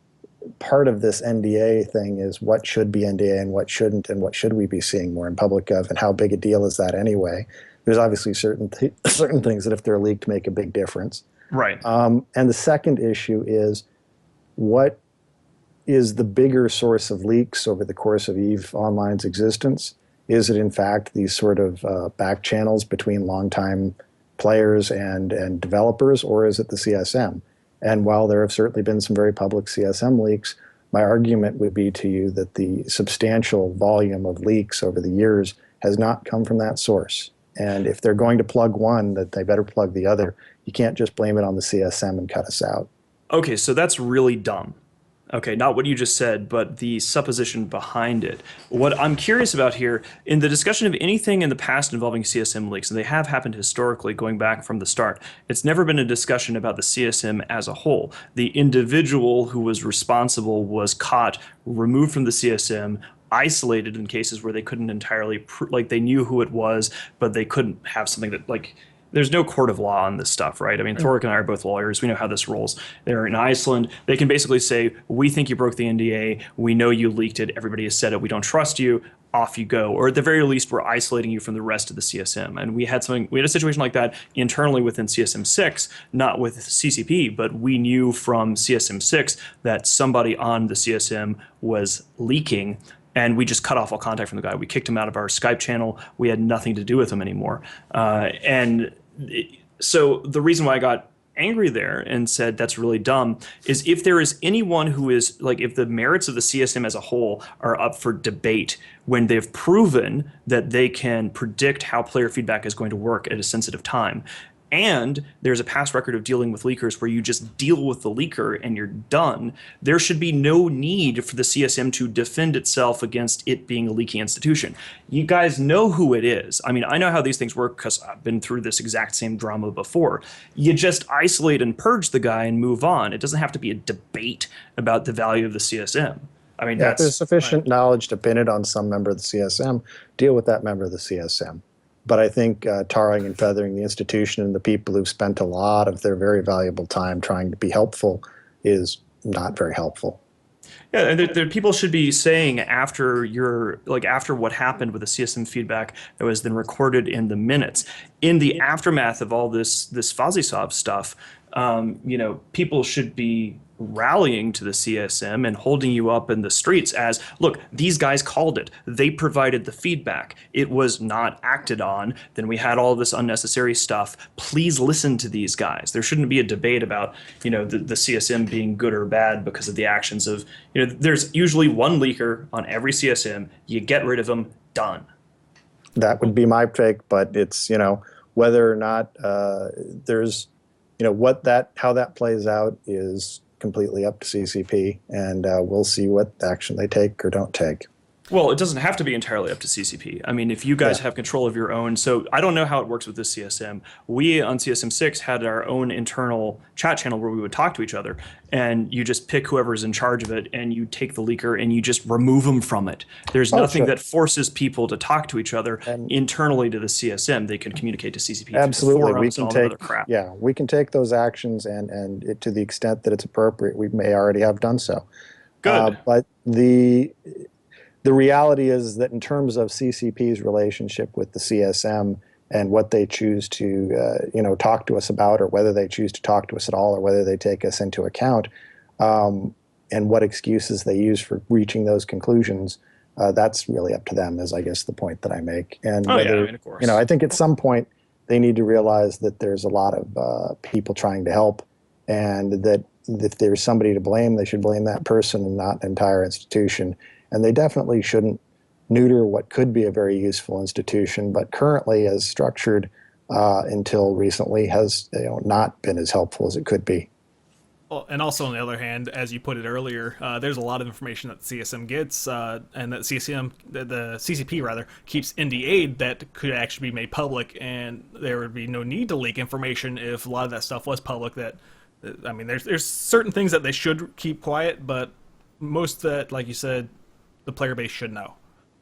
part of this NDA thing is what should be NDA and what shouldn't, and what should we be seeing more in public of, and how big a deal is that anyway? There's obviously certain things that if they're leaked make a big difference. Right. And the second issue is, what is the bigger source of leaks over the course of EVE Online's existence? Is it in fact these sort of back channels between longtime players and developers, or is it the CSM? And while there have certainly been some very public CSM leaks, my argument would be to you that the substantial volume of leaks over the years has not come from that source. And if they're going to plug one, that they better plug the other. You can't just blame it on the CSM and cut us out. Okay, so that's really dumb. Okay, not what you just said, but the supposition behind it. What I'm curious about here, in the discussion of anything in the past involving CSM leaks, and they have happened historically going back from the start, it's never been a discussion about the CSM as a whole. The individual who was responsible was caught, removed from the CSM, isolated in cases where they couldn't entirely, they knew who it was, but they couldn't have something that, there's no court of law on this stuff, right? I mean, Thoric and I are both lawyers. We know how this rolls. They're in Iceland. They can basically say, we think you broke the NDA. We know you leaked it. Everybody has said it. We don't trust you. Off you go. Or at the very least, we're isolating you from the rest of the CSM. And we had a situation like that internally within CSM 6, not with CCP, but we knew from CSM 6 that somebody on the CSM was leaking, and we just cut off all contact from the guy. We kicked him out of our Skype channel. We had nothing to do with him anymore. So the reason why I got angry there and said that's really dumb is if there is anyone who is, if the merits of the CSM as a whole are up for debate when they've proven that they can predict how player feedback is going to work at a sensitive time, and there's a past record of dealing with leakers where you just deal with the leaker and you're done, there should be no need for the CSM to defend itself against it being a leaking institution. You guys know who it is. I mean, I know how these things work because I've been through this exact same drama before. You just isolate and purge the guy and move on. It doesn't have to be a debate about the value of the CSM. I mean, if there's sufficient knowledge to pin it on some member of the CSM, deal with that member of the CSM. But I think tarring and feathering the institution and the people who've spent a lot of their very valuable time trying to be helpful is not very helpful. Yeah, and people should be saying after after what happened with the CSM feedback that was then recorded in the minutes, in the aftermath of all this FuzzySoft stuff, people should be rallying to the CSM and holding you up in the streets as, look, these guys called it. They provided the feedback. It was not acted on. Then we had all this unnecessary stuff. Please listen to these guys. There shouldn't be a debate about, the CSM being good or bad because of the actions of, there's usually one leaker on every CSM. You get rid of them, done. That would be my take, but it's, whether or not there's, how that plays out is completely up to CCP, and we'll see what action they take or don't take. Well, it doesn't have to be entirely up to CCP. I mean, if you guys have control of your own, so I don't know how it works with this CSM. We on CSM 6 had our own internal chat channel where we would talk to each other, and you just pick whoever's in charge of it, and you take the leaker and you just remove them from it. There's nothing that forces people to talk to each other internally to the CSM. They can communicate to CCP. Absolutely, we can take we can take those actions, and to the extent that it's appropriate, we may already have done so. Good, but the reality is that in terms of CCP's relationship with the CSM and what they choose to talk to us about, or whether they choose to talk to us at all, or whether they take us into account, and what excuses they use for reaching those conclusions, that's really up to them, is I guess the point that I make. And of course. I think at some point they need to realize that there's a lot of people trying to help, and that if there's somebody to blame, they should blame that person and not an entire institution. And they definitely shouldn't neuter what could be a very useful institution, but currently, as structured until recently, has not been as helpful as it could be. Well, and also on the other hand, as you put it earlier, there's a lot of information that CSM gets, and that the CCP rather, keeps NDA'd that could actually be made public, and there would be no need to leak information if a lot of that stuff was public. I mean, there's certain things that they should keep quiet, but most that, like you said, the player base should know.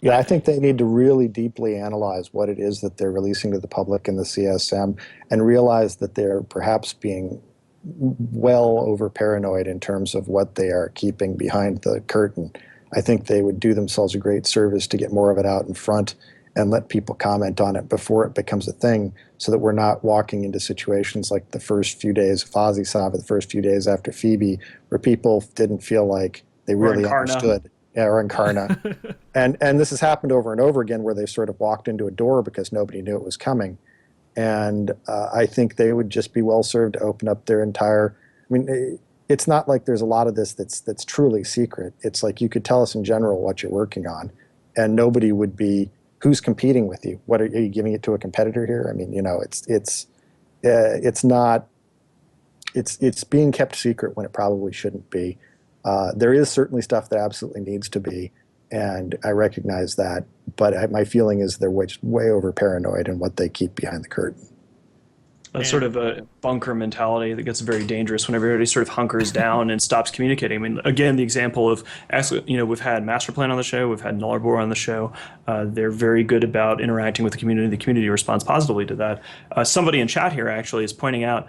Yeah, I think they need to really deeply analyze what it is that they're releasing to the public in the CSM and realize that they're perhaps being well over paranoid in terms of what they are keeping behind the curtain. I think they would do themselves a great service to get more of it out in front and let people comment on it before it becomes a thing, so that we're not walking into situations like the first few days of Fozzie, the first few days after Phoebe, where people didn't feel like they really understood. Yeah, or Incarna. and this has happened over and over again, where they sort of walked into a door because nobody knew it was coming. And I think they would just be well served to open up their entire. I mean, it's not like there's a lot of this that's truly secret. It's like you could tell us in general what you're working on, and nobody would be. Who's competing with you? What are you giving it to a competitor here? I mean, it's not. It's being kept secret when it probably shouldn't be. There is certainly stuff that absolutely needs to be, and I recognize that. But my feeling is they're way over paranoid in what they keep behind the curtain. That's sort of a bunker mentality that gets very dangerous when everybody sort of hunkers down and stops communicating. I mean, again, the example of, we've had Masterplan on the show, we've had Nullarbor on the show. They're very good about interacting with the community. The community responds positively to that. Somebody in chat here actually is pointing out,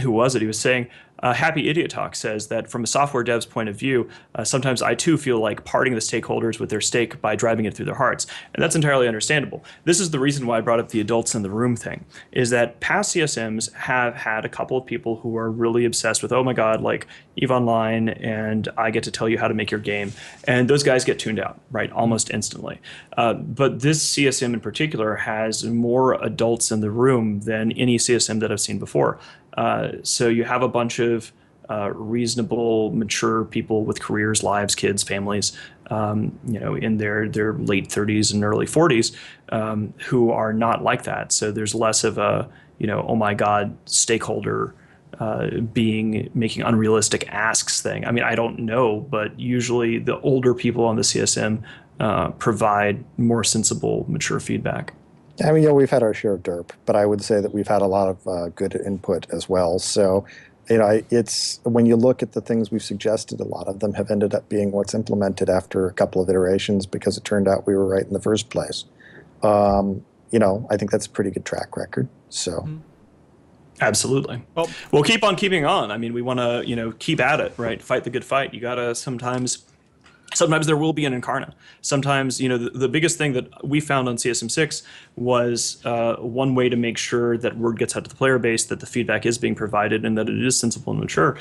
who was it? He was saying, Happy Idiot Talk says that from a software dev's point of view, sometimes I too feel like parting the stakeholders with their stake by driving it through their hearts. And that's entirely understandable. This is the reason why I brought up the adults in the room thing, is that past CSMs have had a couple of people who are really obsessed with, oh my God, like EVE Online, and I get to tell you how to make your game. And those guys get tuned out, right, almost instantly. But this CSM in particular has more adults in the room than any CSM that I've seen before. So you have a bunch of reasonable, mature people with careers, lives, kids, families, in their late 30s and early 40s, who are not like that. So there's less of a, oh my God, stakeholder making unrealistic asks thing. I mean, I don't know, but usually the older people on the CSM provide more sensible, mature feedback. I mean, we've had our share of derp, but I would say that we've had a lot of good input as well. So, it's when you look at the things we've suggested, a lot of them have ended up being what's implemented after a couple of iterations because it turned out we were right in the first place. I think that's a pretty good track record. So. Absolutely. Well, we'll keep on keeping on. I mean, we want to, keep at it, right? Fight the good fight. You got to sometimes there will be an Incarna. Sometimes, the biggest thing that we found on CSM6 was one way to make sure that word gets out to the player base, that the feedback is being provided, and that it is sensible and mature,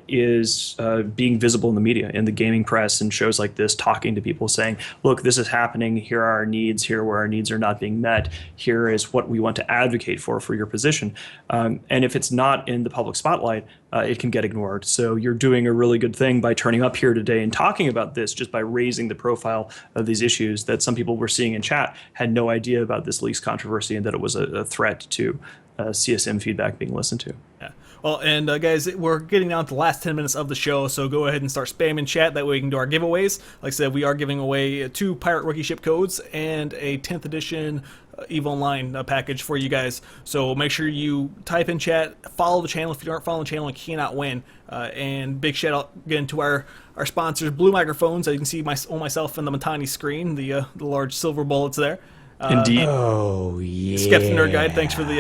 is being visible in the media, in the gaming press and shows like this, talking to people, saying, look, this is happening. Here are our needs. Here where our needs are not being met. Here is what we want to advocate for your position. And if it's not in the public spotlight, it can get ignored. So you're doing a really good thing by turning up here today and talking about this, just by raising the profile of these issues that some people were seeing in chat had no idea about this leaks controversy and that it was a threat to CSM feedback being listened to. Yeah. Well, and guys, we're getting down to the last 10 minutes of the show, so go ahead and start spamming chat. That way we can do our giveaways. Like I said, we are giving away 2 Pirate Rookie Ship codes and a 10th edition EVE Online package for you guys. So make sure you type in chat, follow the channel. If you aren't following the channel, you cannot win. And big shout out again to our sponsors, Blue Microphones. You can see myself in the Mittani screen, the large silver bullets there. Indeed. Oh, yeah. Skeptic Nerd Guide, thanks for the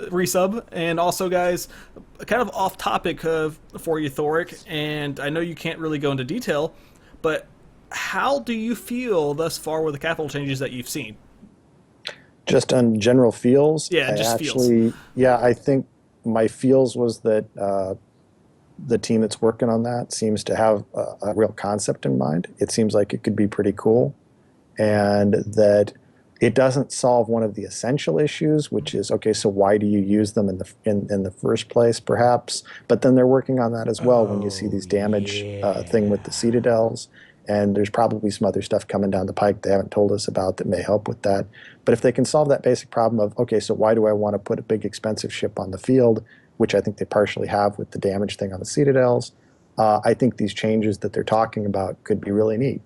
resub. And also, guys, kind of off topic for you, Thoric, and I know you can't really go into detail, but how do you feel thus far with the capital changes that you've seen? Just on general feels? Yeah, just feels. Yeah, I think my feels was that the team that's working on that seems to have a real concept in mind. It seems like it could be pretty cool, and that It doesn't solve one of the essential issues, which is, okay, so why do you use them in the first place, perhaps? But then they're working on that as well when you see these damage thing with the Citadels. And there's probably some other stuff coming down the pike they haven't told us about that may help with that. But if they can solve that basic problem of, okay, so why do I want to put a big expensive ship on the field, which I think they partially have with the damage thing on the Citadels, I think these changes that they're talking about could be really neat.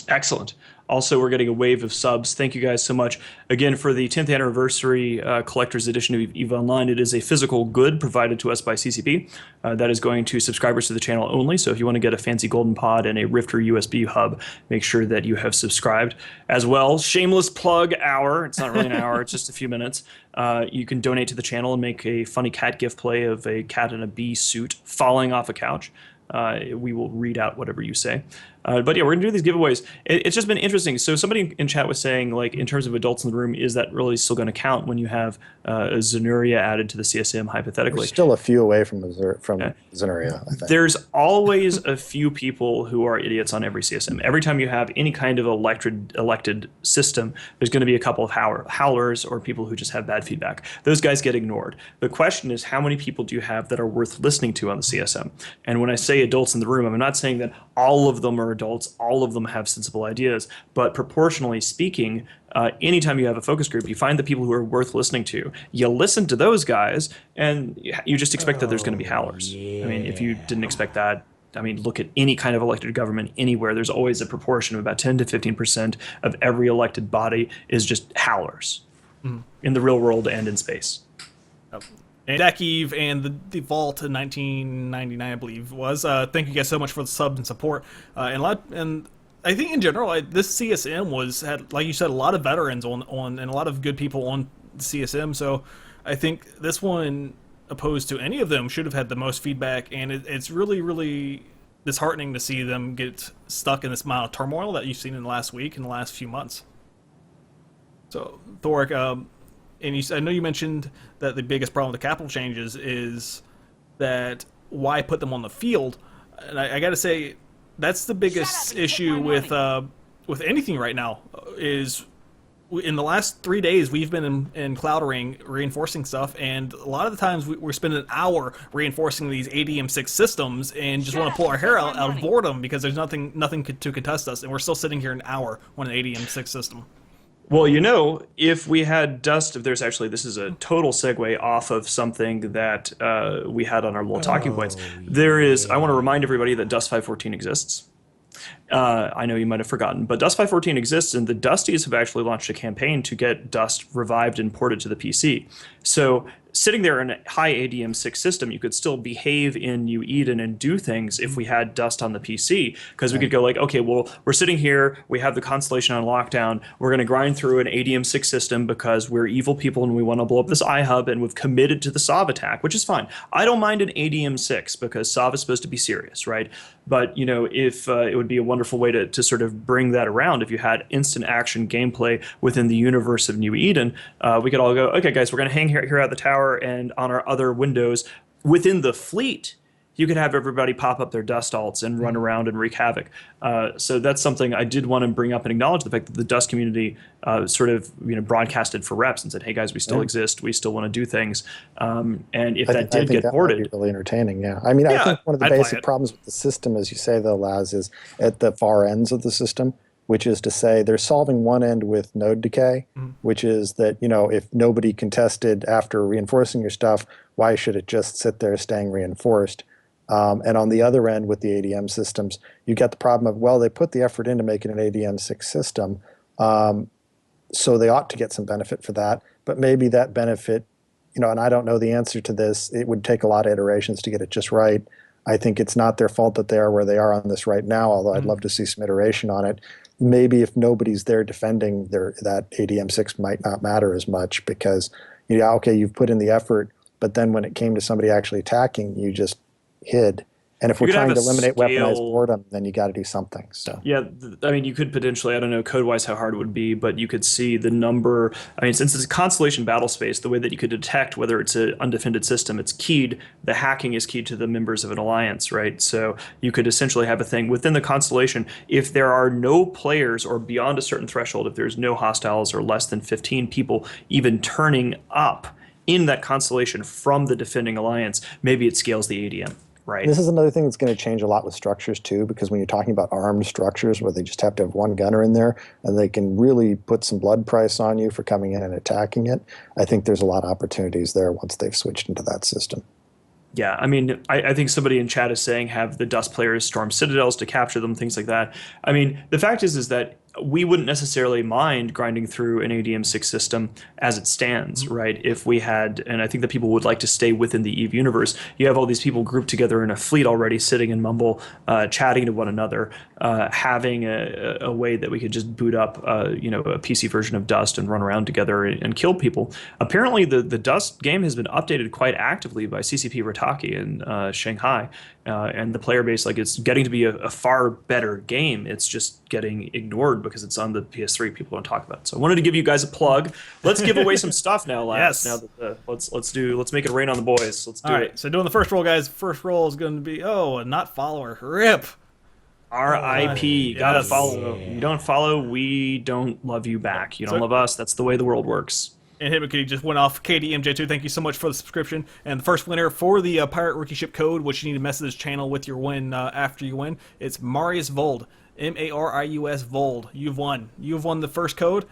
Excellent. Also, we're getting a wave of subs. Thank you guys so much. Again, for the 10th anniversary collector's edition of EVE Online, it is a physical good provided to us by CCP. That is going to subscribers to the channel only. So if you want to get a fancy golden pod and a Rifter USB hub, make sure that you have subscribed. As well, shameless plug hour. It's not really an hour. It's just a few minutes. You can donate to the channel and make a funny cat gift play of a cat in a bee suit falling off a couch. We will read out whatever you say. But yeah, we're going to do these giveaways. It's just been interesting. So somebody in chat was saying, like, in terms of adults in the room, is that really still going to count when you have a Zenuria added to the CSM, hypothetically? We're still a few away from Zenuria, I think. There's always a few people who are idiots on every CSM. Every time you have any kind of elected system, there's going to be a couple of howlers or people who just have bad feedback. Those guys get ignored. The question is, how many people do you have that are worth listening to on the CSM? And when I say adults in the room, I'm not saying that all of them are adults, all of them have sensible ideas, but proportionally speaking, anytime you have a focus group, you find the people who are worth listening to. You listen to those guys, and you just expect that there's going to be howlers. I mean, if you didn't expect that, I mean, look at any kind of elected government anywhere. There's always a proportion of about 10 to 15% of every elected body is just howlers in the real world and in space. And Eve and the Vault in 1999, I believe, was. Thank you guys so much for the subs and support. And I think in general, this CSM had, like you said, a lot of veterans on and a lot of good people on the CSM. So I think this one, opposed to any of them, should have had the most feedback. And it's really, really disheartening to see them get stuck in this amount of turmoil that you've seen in the last week and the last few months. So, Thoric, and I know you mentioned that the biggest problem with the capital changes is that why put them on the field? And I got to say, that's the biggest issue with anything right now. Is in the last 3 days we've been in Cloud Ring reinforcing stuff, and a lot of the times we're spending an hour reinforcing these ADM6 systems and just want to pull our hair out of boredom because there's nothing to contest us, and we're still sitting here an hour on an ADM6 system. Well, you know, if we had dust, this is a total segue off of something that we had on our little talking points. I want to remind everybody that Dust 514 exists. I know you might have forgotten, but Dust 514 exists, and the Dusties have actually launched a campaign to get Dust revived and ported to the PC. So sitting there in a high ADM6 system, you could still behave in New Eden and do things if we had Dust on the PC, because we could go like, okay, well, we're sitting here, we have the Constellation on lockdown, we're going to grind through an ADM6 system because we're evil people and we want to blow up this iHub, and we've committed to the SOV attack, which is fine. I don't mind an ADM6 because SOV is supposed to be serious, right? But, you know, if it would be a wonderful way to sort of bring that around, if you had instant action gameplay within the universe of New Eden, we could all go, okay, guys, we're going to hang here at the tower, and on our other windows within the fleet, you could have everybody pop up their Dust alts and run around and wreak havoc. So that's something I did want to bring up and acknowledge the fact that the Dust community sort of broadcasted for reps and said, hey guys, we still exist, we still want to do things. And if that did get ported, might be really entertaining. Yeah, I mean, I think one of the basic problems with the system, as you say, though, Laz, is at the far ends of the system, which is to say they're solving one end with node decay, which is that, you know, if nobody contested after reinforcing your stuff, why should it just sit there staying reinforced? And on the other end with the ADM systems, you get the problem of, well, they put the effort into making an ADM6 system, so they ought to get some benefit for that. But maybe that benefit, you know, and I don't know the answer to this, it would take a lot of iterations to get it just right. I think it's not their fault that they are where they are on this right now, although I'd love to see some iteration on it. Maybe if nobody's there defending that ADM6 might not matter as much because, okay, you've put in the effort, but then when it came to somebody actually attacking, you just hid. And if we're could have trying to a eliminate weaponized scale- boredom, then you got to do something. So Yeah, I mean, you could potentially, I don't know code-wise how hard it would be, but you could see the number. I mean, since it's a constellation battle space, the way that you could detect whether it's an undefended system, it's keyed. The hacking is keyed to the members of an alliance, right? So you could essentially have a thing within the constellation. If there are no players or beyond a certain threshold, if there's no hostiles or less than 15 people even turning up in that constellation from the defending alliance, maybe it scales the ADM. Right. this is another thing that's going to change a lot with structures too, because when you're talking about armed structures where they just have to have one gunner in there and they can really put some blood price on you for coming in and attacking it, I think there's a lot of opportunities there once they've switched into that system. Yeah, I mean, I think somebody in chat is saying have the Dust players storm citadels to capture them, things like that. I mean, the fact is that we wouldn't necessarily mind grinding through an ADM6 system as it stands, right? If we had, and I think that people would like to stay within the EVE universe, you have all these people grouped together in a fleet already, sitting in Mumble, chatting to one another, having a way that we could just boot up, a PC version of Dust and run around together and kill people. Apparently, the Dust game has been updated quite actively by CCP Ritaki in Shanghai, and the player base, it's getting to be a far better game. It's just getting ignored because it's on the PS3. People don't talk about it. So I wanted to give you guys a plug. Let's give away some stuff now, lads. Yes. Now that let's make it rain on the boys. Let's do All it. right, so doing the first roll, guys. First roll is going to be a not follower. RIP. RIP. Gotta Yes. follow. You don't follow, we don't love you back. You don't love us. That's the way the world works. And Hibiki just went off. KDMJ2, thank you so much for the subscription. And the first winner for the Pirate Rookie Ship code, which you need to message this channel with your win after you win, it's Marius Vold. Marius Vold. You've won. You've won the first code.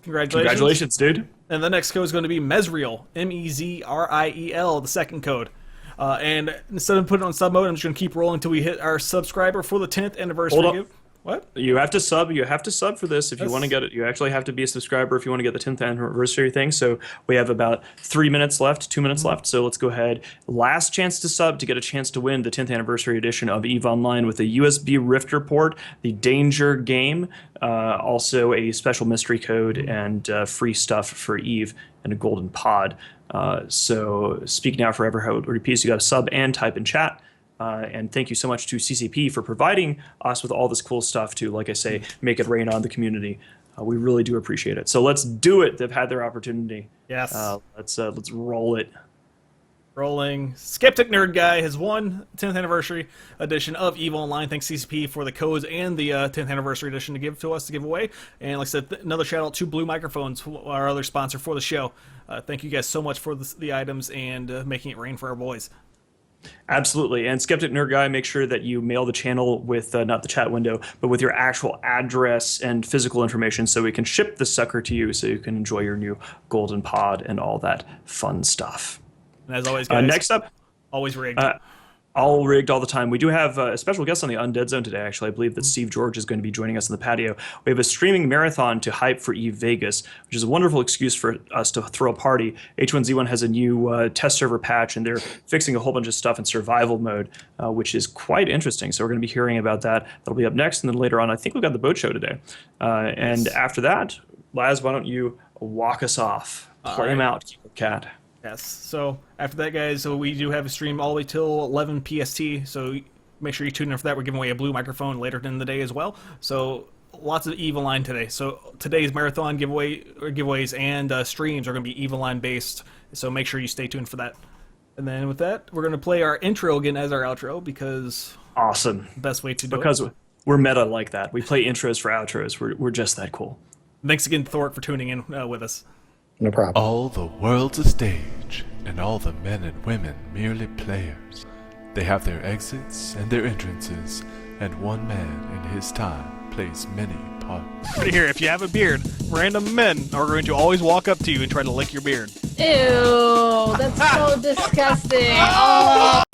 Congratulations. Congratulations, dude. And the next code is going to be Mezriel. Mezriel, the second code. And instead of putting it on sub mode, I'm just going to keep rolling until we hit our subscriber for the 10th anniversary. Hold up. What? You have to sub. You have to sub for this if you want to get it. You actually have to be a subscriber if you want to get the 10th anniversary thing. So we have about 3 minutes left, 2 minutes left. So let's go ahead. Last chance to sub to get a chance to win the 10th anniversary edition of EVE Online with a USB Rifter port, the Danger game, also a special mystery code and free stuff for EVE and a golden pod. So speak now, forever hold your peace. You got to sub and type in chat. And thank you so much to CCP for providing us with all this cool stuff to, like I say, make it rain on the community. We really do appreciate it. So let's do it. They've had their opportunity. Yes. Let's roll it. Rolling. Skeptic Nerd Guy has won 10th anniversary edition of EVE Online. Thanks CCP for the codes and the 10th anniversary edition to give to us to give away. And like I said, another shout out to Blue Microphones, our other sponsor for the show. Thank you guys so much for the items and making it rain for our boys. Absolutely. And Skeptic Nerd Guy, make sure that you mail the channel with not the chat window, but with your actual address and physical information so we can ship the sucker to you so you can enjoy your new golden pod and all that fun stuff. And as always, guys, next up, always rigged. all rigged all the time. We do have a special guest on the Undead Zone today, actually. I believe that Steve George is going to be joining us in the patio. We have a streaming marathon to hype for EVE Vegas, which is a wonderful excuse for us to throw a party. H1Z1 has a new test server patch, and they're fixing a whole bunch of stuff in survival mode, which is quite interesting. So we're going to be hearing about that. That'll be up next, and then later on, I think we've got the boat show today. And after that, Laz, why don't you walk us off? Play him out, Cat. Yes. So after that, guys, so we do have a stream all the way till 11 PST. So make sure you tune in for that. We're giving away a blue microphone later in the day as well. So lots of EVE Online today. So today's marathon giveaways and streams are going to be EVE Online based. So make sure you stay tuned for that. And then with that, we're going to play our intro again as our outro because awesome. Best way to do because it. We're meta like that. We play intros for outros. We're just that cool. Thanks again, Thoric, for tuning in with us. No problem. All the world's a stage, and all the men and women merely players. They have their exits and their entrances, and one man in his time plays many parts. Right here, if you have a beard, random men are going to always walk up to you and try to lick your beard. Ew, that's so disgusting. Oh.